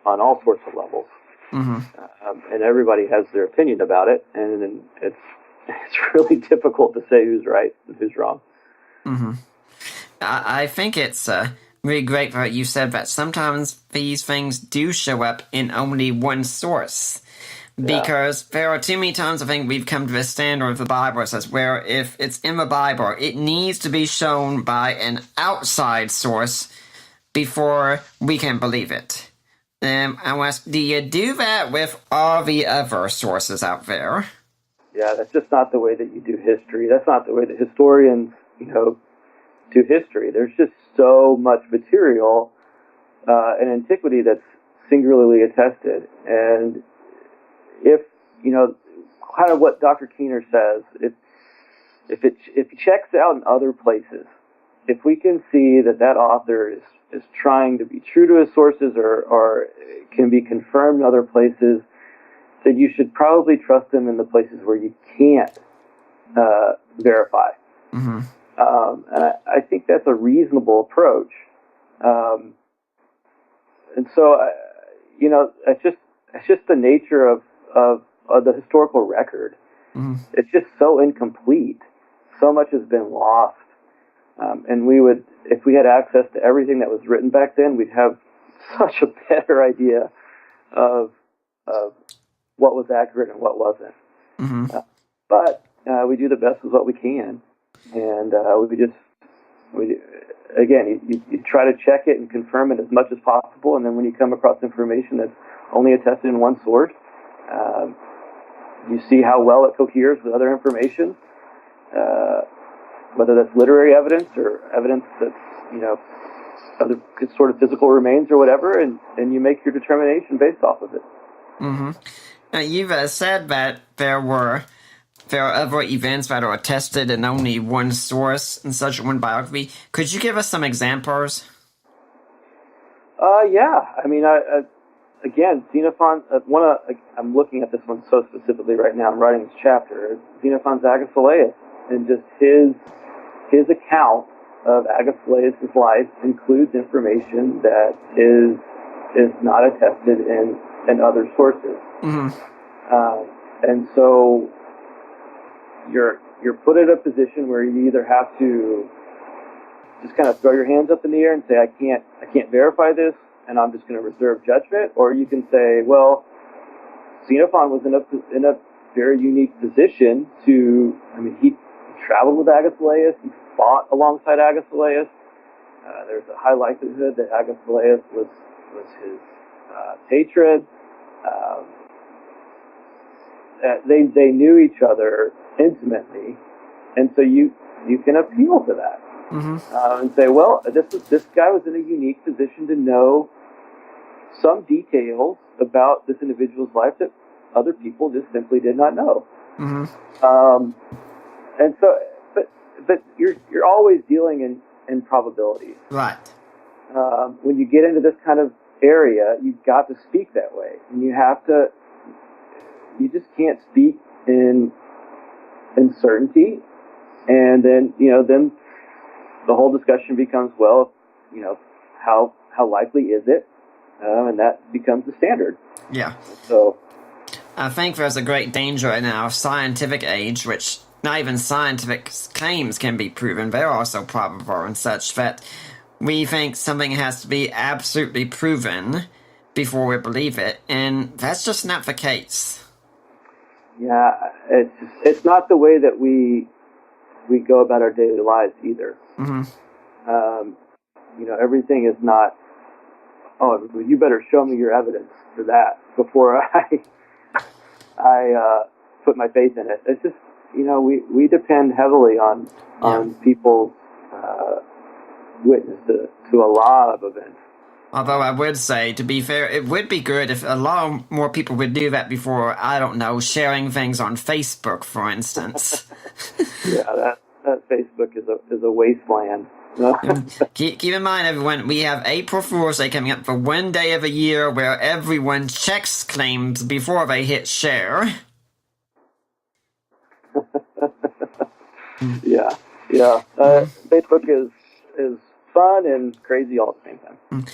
all sorts of levels. Mm-hmm. And everybody has their opinion about it, and then it's really difficult to say who's right and who's wrong. Mm-hmm. I think it's really great that you said that sometimes these things do show up in only one source. Because there are too many times I think we've come to the standard of the Bible that says where if it's in the Bible, it needs to be shown by an outside source before we can believe it. I want to ask, do you do that with all the other sources out there? Yeah, that's just not the way that you do history. That's not the way that historians, do history. There's just so much material in antiquity that's singularly attested. And if, kind of what Dr. Keener says, if it checks out in other places, if we can see that author is trying to be true to his sources or can be confirmed in other places, then you should probably trust them in the places where you can't verify. Mm-hmm. And I think that's a reasonable approach. And so, it's just the nature of the historical record. Mm-hmm. It's just so incomplete. So much has been lost. And if we had access to everything that was written back then, we'd have such a better idea of what was accurate and what wasn't. Mm-hmm. But we do the best with what we can, and you try to check it and confirm it as much as possible, and then when you come across information that's only attested in one source, you see how well it coheres with other information, whether that's literary evidence or evidence that's, other sort of physical remains or whatever, and you make your determination based off of it. Mm-hmm. Now, you've said that there are other events that are attested in only one source in such one biography. Could you give us some examples? Yeah. I mean, again, Xenophon. I'm looking at this one so specifically right now. I'm writing this chapter. Xenophon's Agesilaus, and just his account of Agesilaus' life includes information that is not attested in other sources. Mm-hmm. And so you're put in a position where you either have to just kind of throw your hands up in the air and say, I can't verify this, and I'm just going to reserve judgment, or you can say, well, Xenophon was in a very unique position he traveled with Agesilaus, he fought alongside Agesilaus. There's a high likelihood that Agesilaus was his patron. They knew each other intimately, and so you can appeal to that. Mm-hmm. And say, well, this guy was in a unique position to know some details about this individual's life that other people just simply did not know. Mm-hmm. And so, but you're always dealing in probabilities. Right. When you get into this kind of area, you've got to speak that way, and you just can't speak in certainty. And then the whole discussion becomes, well, how likely is it? And that becomes the standard. Yeah. So I think there's a great danger in our scientific age, which not even scientific claims can be proven. They're also probable and such that we think something has to be absolutely proven before we believe it, and that's just not the case. Yeah, it's not the way that we go about our daily lives either. Mm-hmm. Everything is not, oh, you better show me your evidence for that before I put my faith in it. It's just, we depend heavily on people's witness to a lot of events. Although I would say, to be fair, it would be good if a lot more people would do that before, I don't know, sharing things on Facebook, for instance. Yeah, that Facebook is a wasteland. Keep in mind, everyone, we have April Fool's Day coming up for one day of a year where everyone checks claims before they hit share. Yeah. Facebook is fun and crazy all at the same time.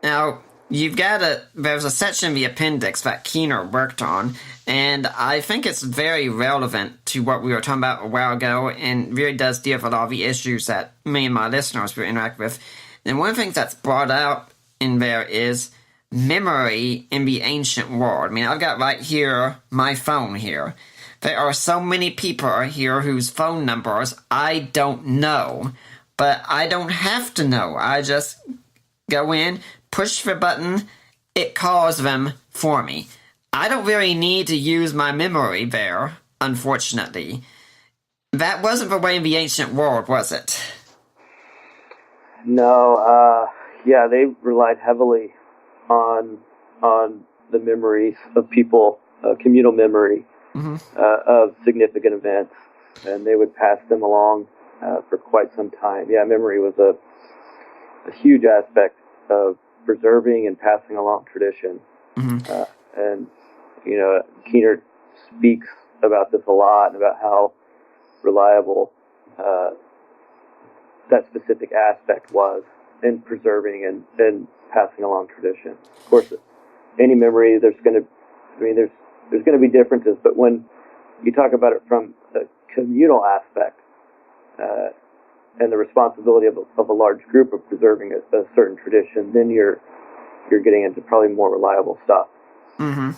Now, there's a section in the appendix that Keener worked on, and I think it's very relevant to what we were talking about a while ago, and really does deal with a lot of the issues that me and my listeners will interact with. And one of the things that's brought out in there is memory in the ancient world. I mean, I've got right here my phone here. There are so many people here whose phone numbers I don't know, but I don't have to know. I just go in, push the button, it calls them for me. I don't really need to use my memory there, unfortunately. That wasn't the way in the ancient world, was it? No, they relied heavily on the memories of people, communal memory of significant events, and they would pass them along for quite some time. Yeah, memory was a huge aspect of preserving and passing along tradition. And Keener speaks about this a lot, and about how reliable that specific aspect was in preserving and passing along tradition. Of course, any memory, there's going to be differences, but when you talk about it from a communal aspect, and the responsibility of a large group of preserving a certain tradition, then you're getting into probably more reliable stuff. Mm-hmm.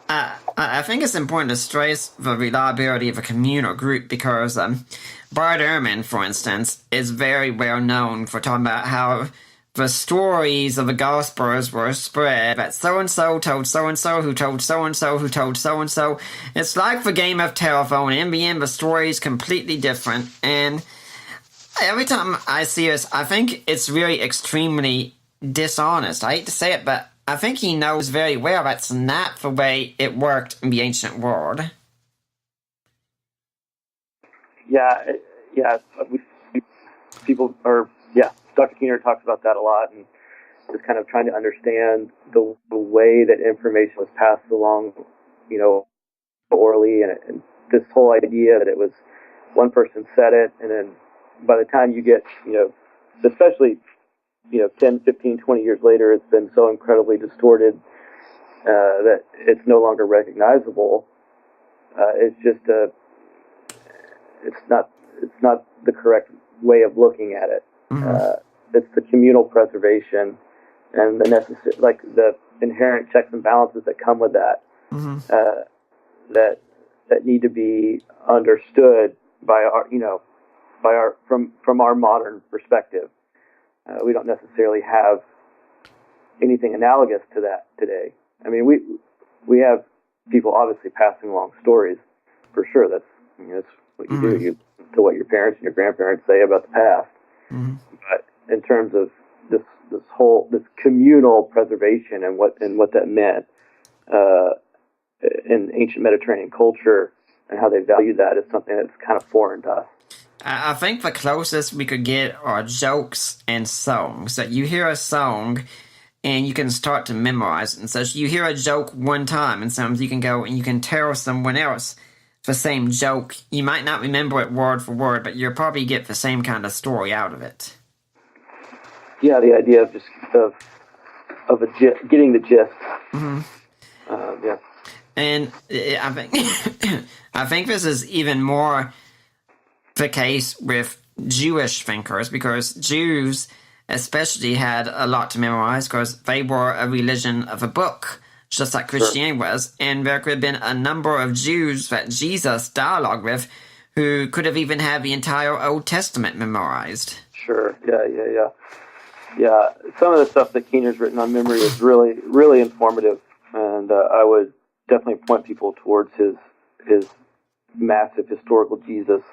I think it's important to stress the reliability of a communal group because Bart Ehrman, for instance, is very well known for talking about how the stories of the Gospels were spread that so-and-so told so-and-so who told so-and-so who told so-and-so. It's like the game of telephone. In the end, the story is completely different. And every time I see this, I think it's really extremely dishonest. I hate to say it, but I think he knows very well that's not the way it worked in the ancient world. Dr. Keener talks about that a lot, and just kind of trying to understand the way that information was passed along, orally, and this whole idea that it was one person said it, and then by the time you get, especially 10, 15, 20 years later, it's been so incredibly distorted that it's no longer recognizable. It's not the correct way of looking at it. Mm-hmm. It's the communal preservation and the inherent checks and balances that come with that, mm-hmm. that need to be understood by from our modern perspective. We don't necessarily have anything analogous to that today. I mean, we have people obviously passing along stories, for sure. That's what you mm-hmm. do. To what your parents and your grandparents say about the past. Mm-hmm. But in terms of this communal preservation and what that meant in ancient Mediterranean culture and how they valued that is something that's kind of foreign to us. I think the closest we could get are jokes and songs. That you hear a song and you can start to memorize it. And so you hear a joke one time, and sometimes you can go and you can tell someone else the same joke. You might not remember it word for word, but you'll probably get the same kind of story out of it. Yeah, the idea of getting the gist. Mm-hmm. Yeah. And I think this is even more the case with Jewish thinkers, because Jews especially had a lot to memorize because they were a religion of a book, just like Christianity was, and there could have been a number of Jews that Jesus dialogued with who could have even had the entire Old Testament memorized. Sure, yeah. Some of the stuff that Keener's written on memory is really, really informative, and I would definitely point people towards his massive historical Jesus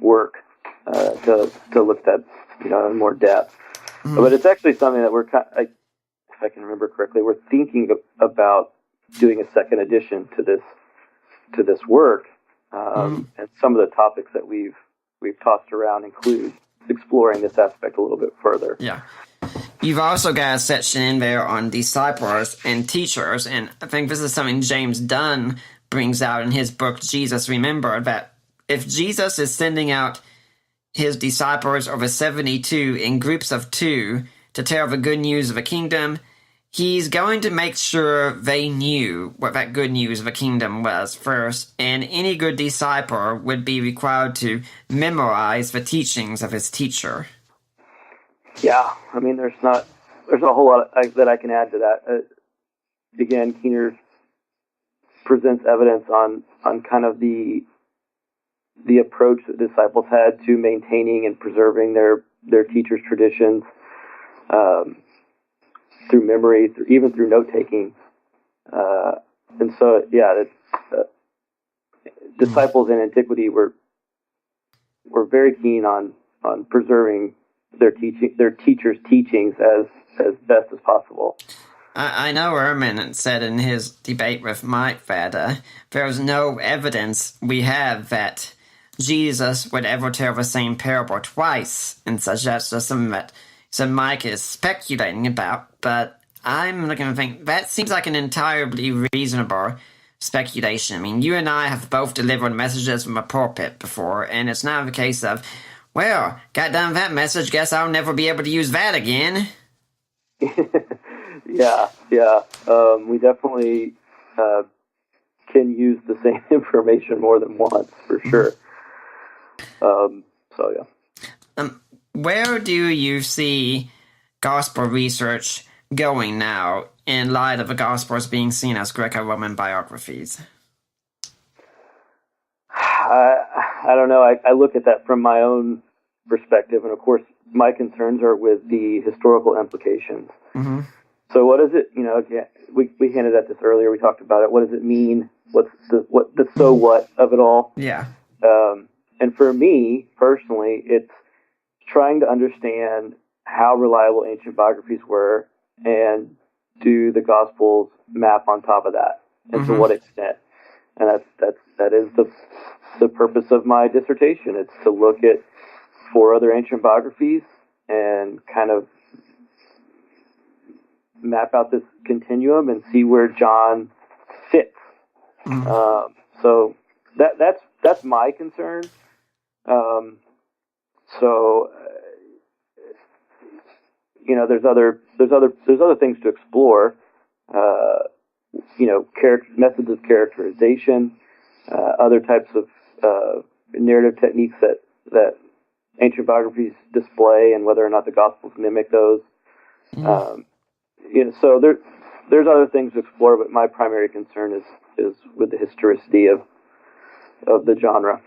work to look at in more depth. Mm-hmm. But it's actually something that we're if I can remember correctly, we're thinking about doing a second edition to this work, and some of the topics that we've tossed around include exploring this aspect a little bit further. Yeah. You've also got a section in there on disciples and teachers, and I think this is something James Dunn brings out in his book, Jesus Remembered, that if Jesus is sending out his disciples over 72 in groups of 2 to tell the good news of the kingdom, he's going to make sure they knew what that good news of the kingdom was first, and any good disciple would be required to memorize the teachings of his teacher. Yeah, I mean, there's not a whole lot that I can add to that. Again, Keener presents evidence on kind of the approach that disciples had to maintaining and preserving their teachers' traditions through memory, even through note taking, and so disciples in antiquity were very keen on preserving their teachers' teachings as best as possible. I know Ehrman said in his debate with Mike that there was no evidence we have that Jesus would ever tell the same parable twice, and such. That's just something that Mike is speculating about, but I'm looking to think that seems like an entirely reasonable speculation. I mean, you and I have both delivered messages from a pulpit before, and it's not the case of Well, got done with that message. Guess I'll never be able to use that again. Yeah. We definitely can use the same information more than once, for sure. So, yeah. Where do you see gospel research going now in light of the Gospels being seen as Greco-Roman biographies? I don't know. I look at that from my own perspective, and of course, my concerns are with the historical implications. Mm-hmm. So, what is it? We hinted at this earlier. We talked about it. What does it mean? What's the so what of it all? Yeah. And for me personally, it's trying to understand how reliable ancient biographies were, and do the Gospels map on top of that, and to what extent? And that is the purpose of my dissertation. It's to look at 4 other ancient biographies and kind of map out this continuum and see where John fits. So that's my concern. There's other things to explore. Methods of characterization, other types of narrative techniques that ancient biographies display, and whether or not the Gospels mimic those. So there's other things to explore, but my primary concern is with the historicity of the genre.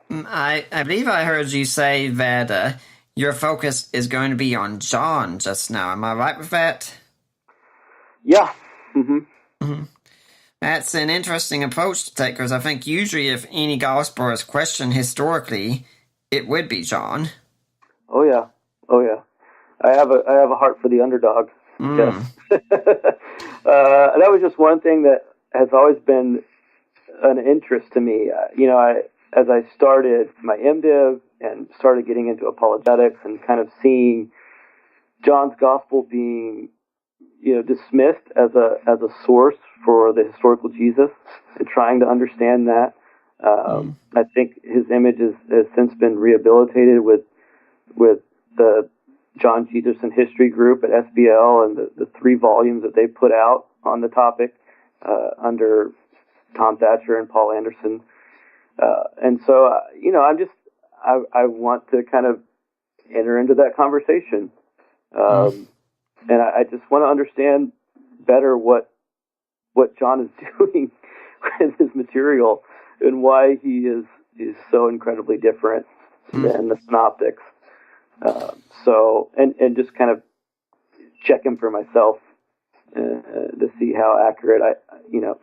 I believe I heard you say that your focus is going to be on John just now. Am I right with that? Yeah. Mm-hmm. That's an interesting approach to take, because I think usually if any gospel is questioned historically, it would be John. Oh yeah. I have a heart for the underdog. Yes. That was just one thing that has always been an interest to me. As I started my MDiv and started getting into apologetics and kind of seeing John's gospel being dismissed as a source for the historical Jesus, and trying to understand that. I think his image has since been rehabilitated with the John Jesus and History group at SBL, and the 3 volumes that they put out on the topic under Tom Thatcher and Paul Anderson. And so, I want to kind of enter into that conversation. And I just want to understand better what John is doing with his material, and why he is so incredibly different than the synoptics. And just kind of check him for myself to see how accurate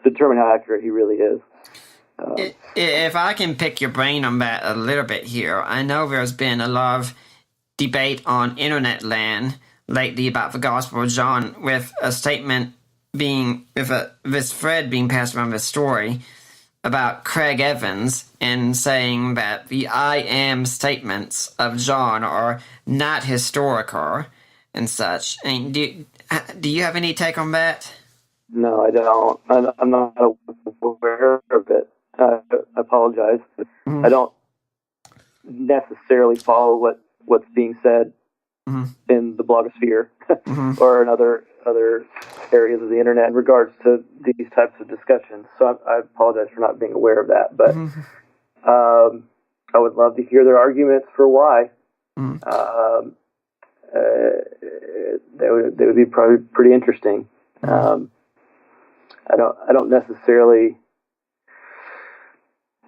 determine how accurate he really is. If I can pick your brain on that a little bit here, I know there's been a lot of debate on internet land lately about the Gospel of John, with a statement this thread being passed around this story about Craig Evans, and saying that the I am statements of John are not historical and such. And do you have any take on that? No, I don't. I'm not aware of it. I apologize. I don't necessarily follow what's being said in the blogosphere or in other areas of the internet in regards to these types of discussions. So I apologize for not being aware of that. But I would love to hear their arguments for why. They would be probably pretty interesting. I don't necessarily,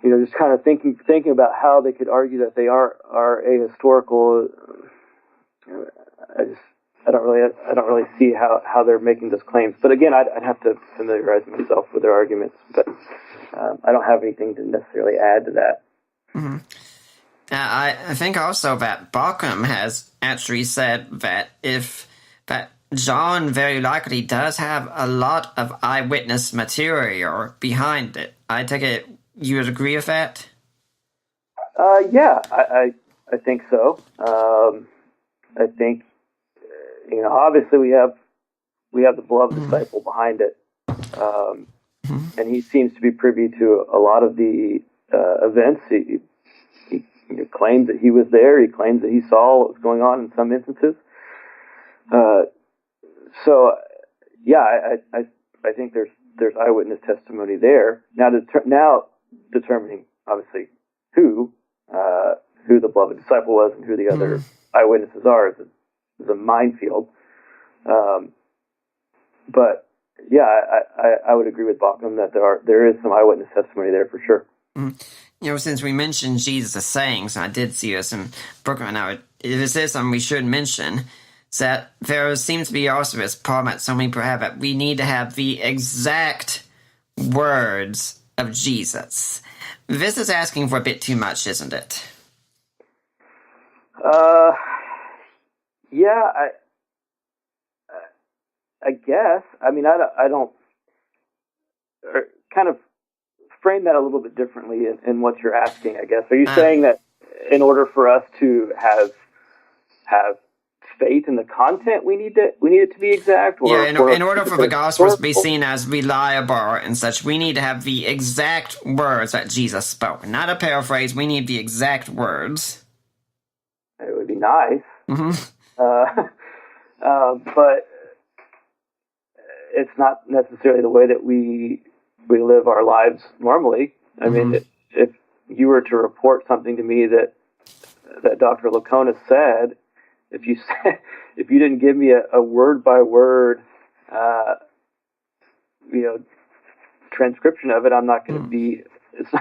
just kind of thinking about how they could argue that they are ahistorical. I don't really see how they're making those claims. But again, I'd have to familiarize myself with their arguments. But I don't have anything to necessarily add to that. I think also that Bauckham has actually said that that John very likely does have a lot of eyewitness material behind it. I take it you would agree with that? Yeah, I think so. I think, obviously we have the beloved disciple behind it, and he seems to be privy to a lot of the events. claims that he was there. He claims that he saw what was going on in some instances. So, yeah, I think there's eyewitness testimony there. Now determining obviously who the beloved disciple was and who the other eyewitnesses are is a minefield. But yeah, I would agree with Bauckham that there is some eyewitness testimony there for sure. Since we mentioned Jesus' sayings, and I did see this in Brooklyn, now this is something we should mention, is that there seems to be also this problem that so many people have, that we need to have the exact words of Jesus. This is asking for a bit too much, isn't it? Yeah, I guess. I mean, I don't kind of frame that a little bit differently in what you're asking, I guess. Are you saying that in order for us to have faith in the content, we need it to be exact? Or in order for the Gospels to be seen as reliable and such, we need to have the exact words that Jesus spoke. Not a paraphrase, we need the exact words. It would be nice. Mm-hmm. But it's not necessarily the way that we live our lives normally. I mean, if you were to report something to me that Dr. Laconis said, if you didn't give me a word by word, transcription of it, I'm not going to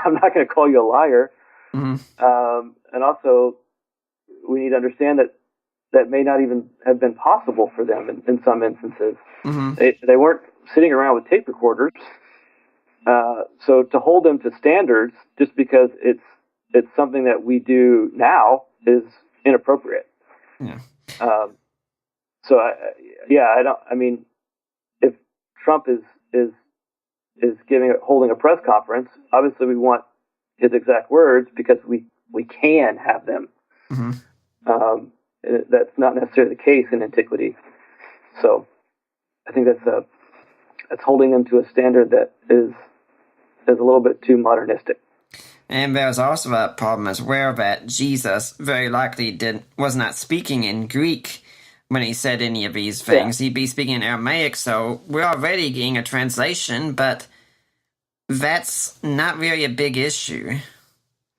I'm not going to call you a liar. And also, we need to understand that may not even have been possible for them in some instances. They weren't sitting around with tape recorders. So to hold them to standards just because it's something that we do now is inappropriate. Yeah. If Trump is holding a press conference, obviously we want his exact words because we can have them. That's not necessarily the case in antiquity. So I think that's holding them to a standard that is a little bit too modernistic. And there's also a problem as well that Jesus very likely was not speaking in Greek when he said any of these things. He'd be speaking in Aramaic, so we're already getting a translation, but that's not really a big issue.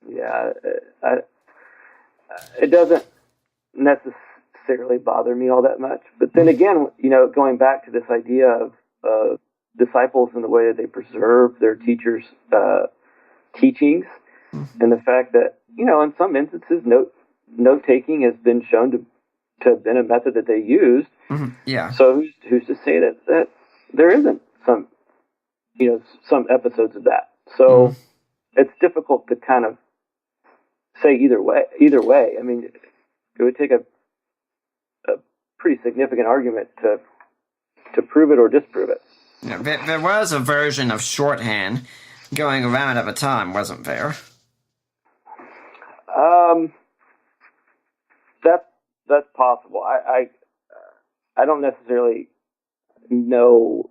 Yeah, it doesn't necessarily bother me all that much. But then again, going back to this idea of disciples and the way that they preserve their teachers' teachings, and the fact that, in some instances, note-taking has been shown to have been a method that they used. Yeah. So who's to say that there isn't some episodes of that? So it's difficult to kind of say either way. I mean, it would take a pretty significant argument to prove it or disprove it. Yeah, there was a version of shorthand going around at the time, wasn't there? That's possible. I don't necessarily know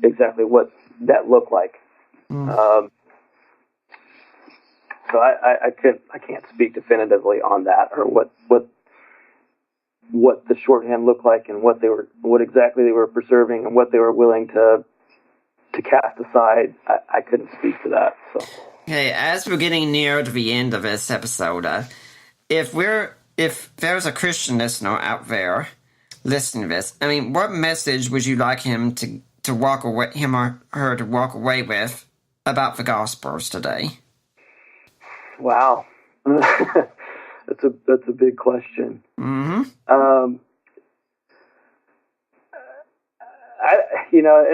exactly what that looked like. So I can't speak definitively on that, or what the shorthand looked like and what exactly they were preserving and what they were willing to cast aside. I couldn't speak to that. So. Okay, as we're getting near to the end of this episode, if there's a Christian listener out there listening to this, I mean, what message would you like him to walk away, him or her to walk away with about the Gospels today? Wow, that's a big question. And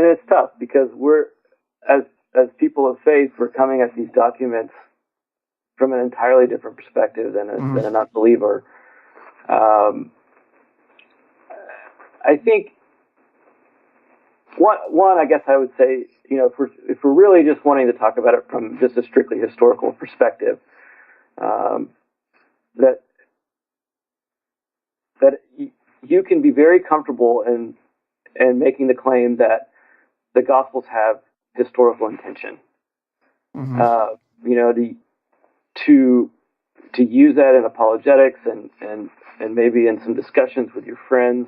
it's tough because we're as people of faith, we're coming at these documents from an entirely different perspective than an unbeliever. I think one, I guess I would say, if we're really just wanting to talk about it from just a strictly historical perspective, that you can be very comfortable in making the claim that the Gospels have historical intention. to use that in apologetics and maybe in some discussions with your friends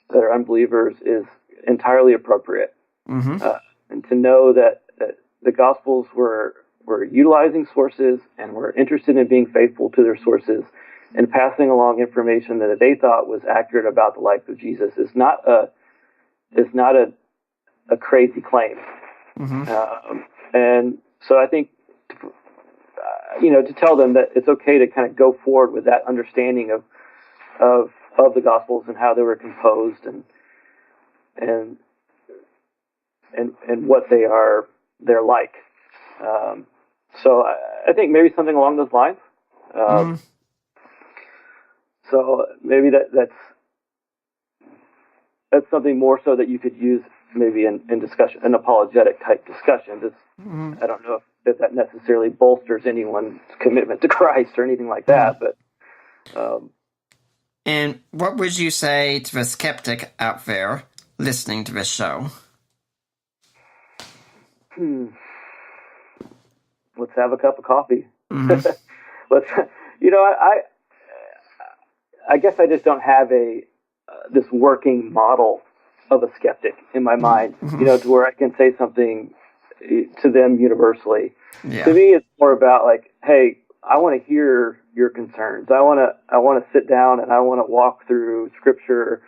that are unbelievers is entirely appropriate. And to know that the Gospels were utilizing sources and were interested in being faithful to their sources and passing along information that they thought was accurate about the life of Jesus is not a crazy claim. And so I think, to tell them that it's okay to kind of go forward with that understanding of the Gospels and how they were composed and what they're like. So I think maybe something along those lines. So maybe that's something more so that you could use maybe in discussion, an apologetic type discussions. I don't know if that necessarily bolsters anyone's commitment to Christ or anything like that, but. And what would you say to the skeptic out there listening to this show? Let's have a cup of coffee. Let's, I guess I just don't have this working model of a skeptic in my mind, to where I can say something to them universally. Yeah. To me, it's more about like, hey, I want to hear your concerns. I want to sit down and I want to walk through Scripture,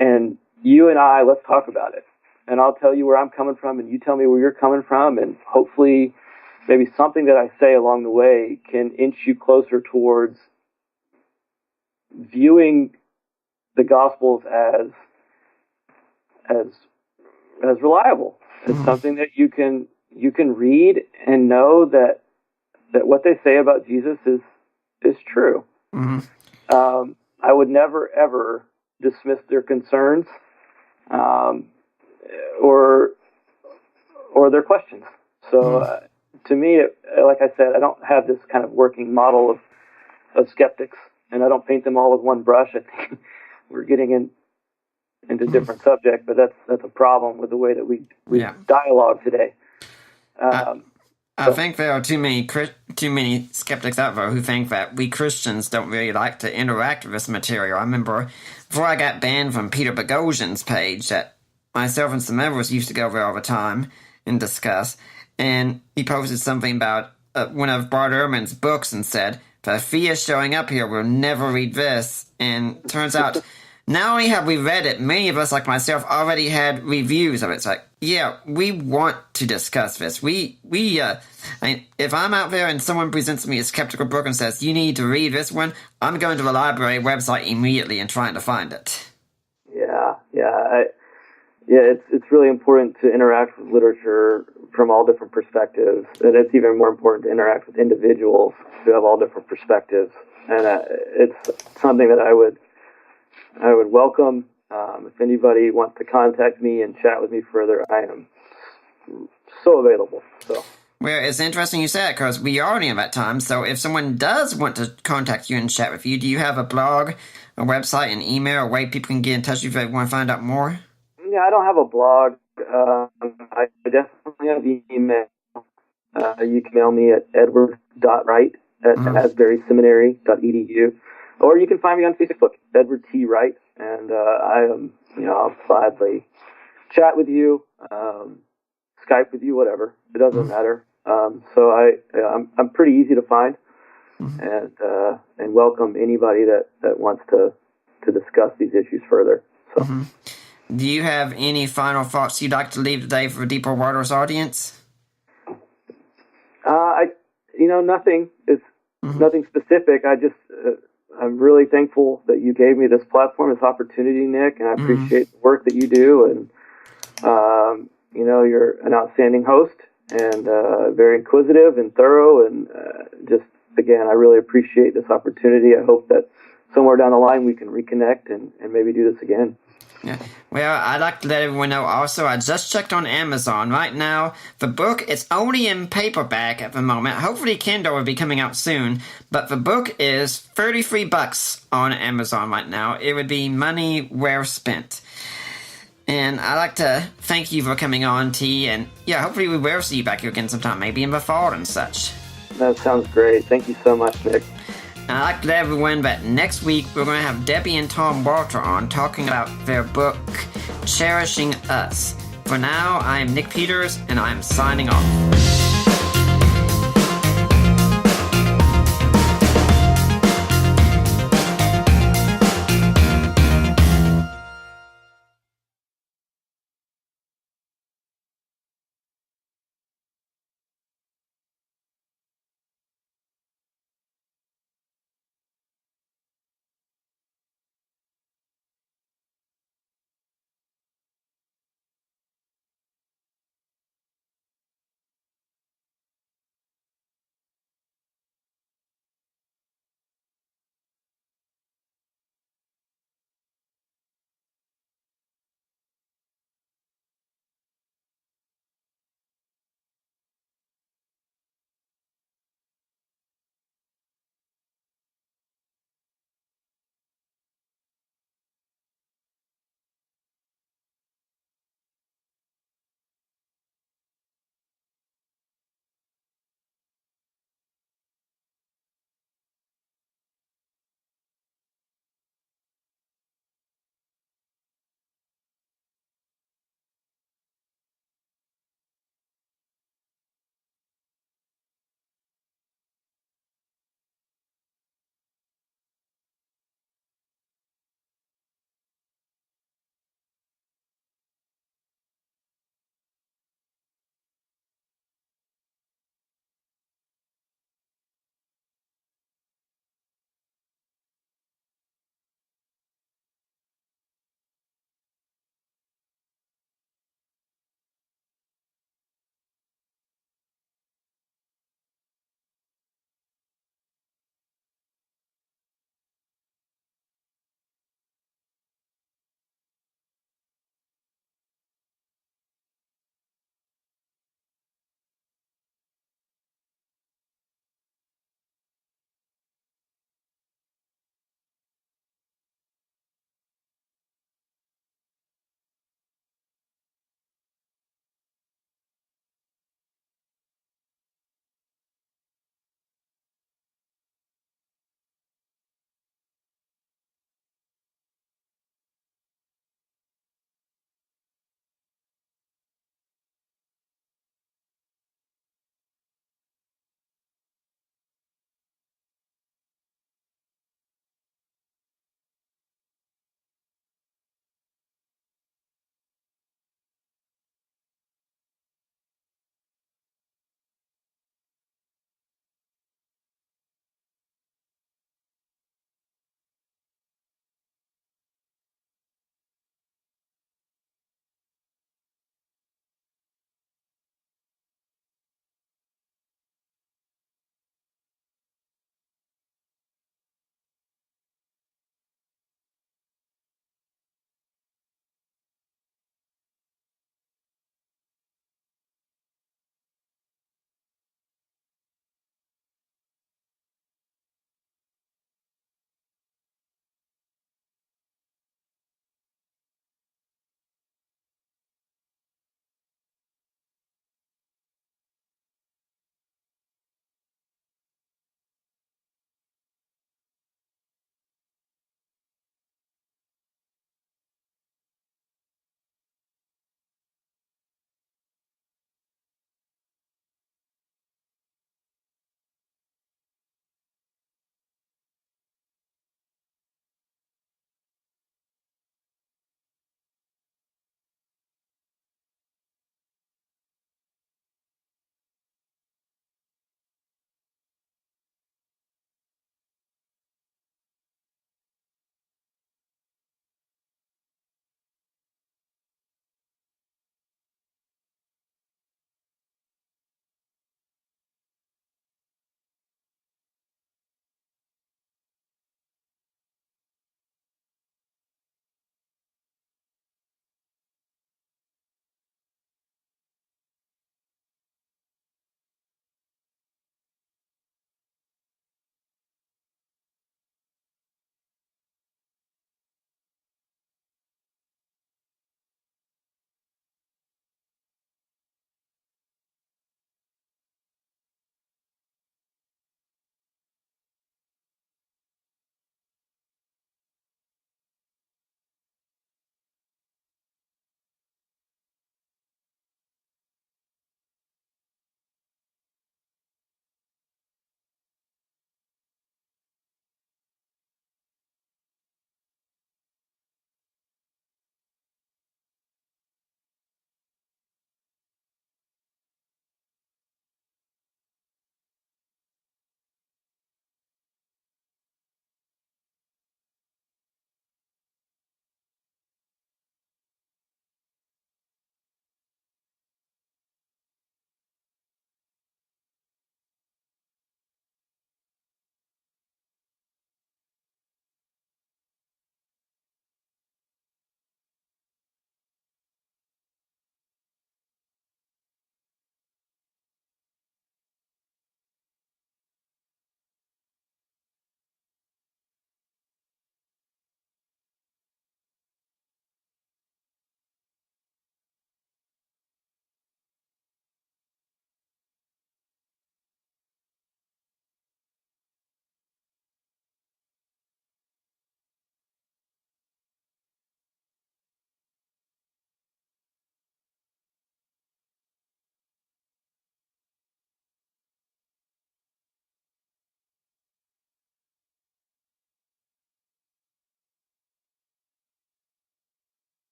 and you and let's talk about it. And I'll tell you where I'm coming from, and you tell me where you're coming from, and hopefully, maybe something that I say along the way can inch you closer towards viewing the Gospels as reliable, as something that you can read and know that what they say about Jesus is true. I would never ever dismiss their concerns or their questions. So to me, like I said, I don't have this kind of working model of skeptics, and I don't paint them all with one brush. I think we're getting into different subjects, but that's a problem with the way that we dialogue today. I think there are too many skeptics out there who think that we Christians don't really like to interact with this material. I remember before I got banned from Peter Boghossian's page that myself and some members used to go there all the time and discuss, and he posted something about one of Bart Ehrman's books and said, "The fee is showing up here, we'll never read this." And turns out, not only have we read it, many of us, like myself, already had reviews of it. It's like, yeah, we want to discuss this. If I'm out there and someone presents me a skeptical book and says, you need to read this one, I'm going to the library website immediately and trying to find it. It's really important to interact with literature from all different perspectives, and it's even more important to interact with individuals who have all different perspectives. And it's something that I would welcome. If anybody wants to contact me and chat with me further, I am so available. So. Well, it's interesting you say that because we are near that time. So if someone does want to contact you and chat with you, do you have a blog, a website, an email, a way people can get in touch with you if they want to find out more? Yeah, I don't have a blog. I definitely have email. You can mail me at edward.wright@asburyseminary.edu, or you can find me on Facebook, Edward T. Wright, and I'll gladly chat with you, Skype with you, whatever. It doesn't matter. So I'm pretty easy to find, and welcome anybody that wants to discuss these issues further. So. Do you have any final thoughts you'd like to leave today for Deeper Waters audience? Nothing. It's nothing specific. I'm really thankful that you gave me this platform, this opportunity, Nick, and I appreciate the work that you do. And you're an outstanding host and very inquisitive and thorough. And again, I really appreciate this opportunity. I hope that somewhere down the line we can reconnect and maybe do this again. Yeah. Well, I'd like to let everyone know also, I just checked on Amazon. Right now, the book is only in paperback at the moment. Hopefully Kindle will be coming out soon. But the book is $33 on Amazon right now. It would be money well spent. And I'd like to thank you for coming on, T. And yeah, hopefully we will see you back here again sometime, maybe in the fall and such. That sounds great. Thank you so much, Nick. And I'd like to let everyone that next week we're going to have Debbie and Tom Walter on talking about their book, Cherishing Us. For now, I am Nick Peters, and I'm signing off.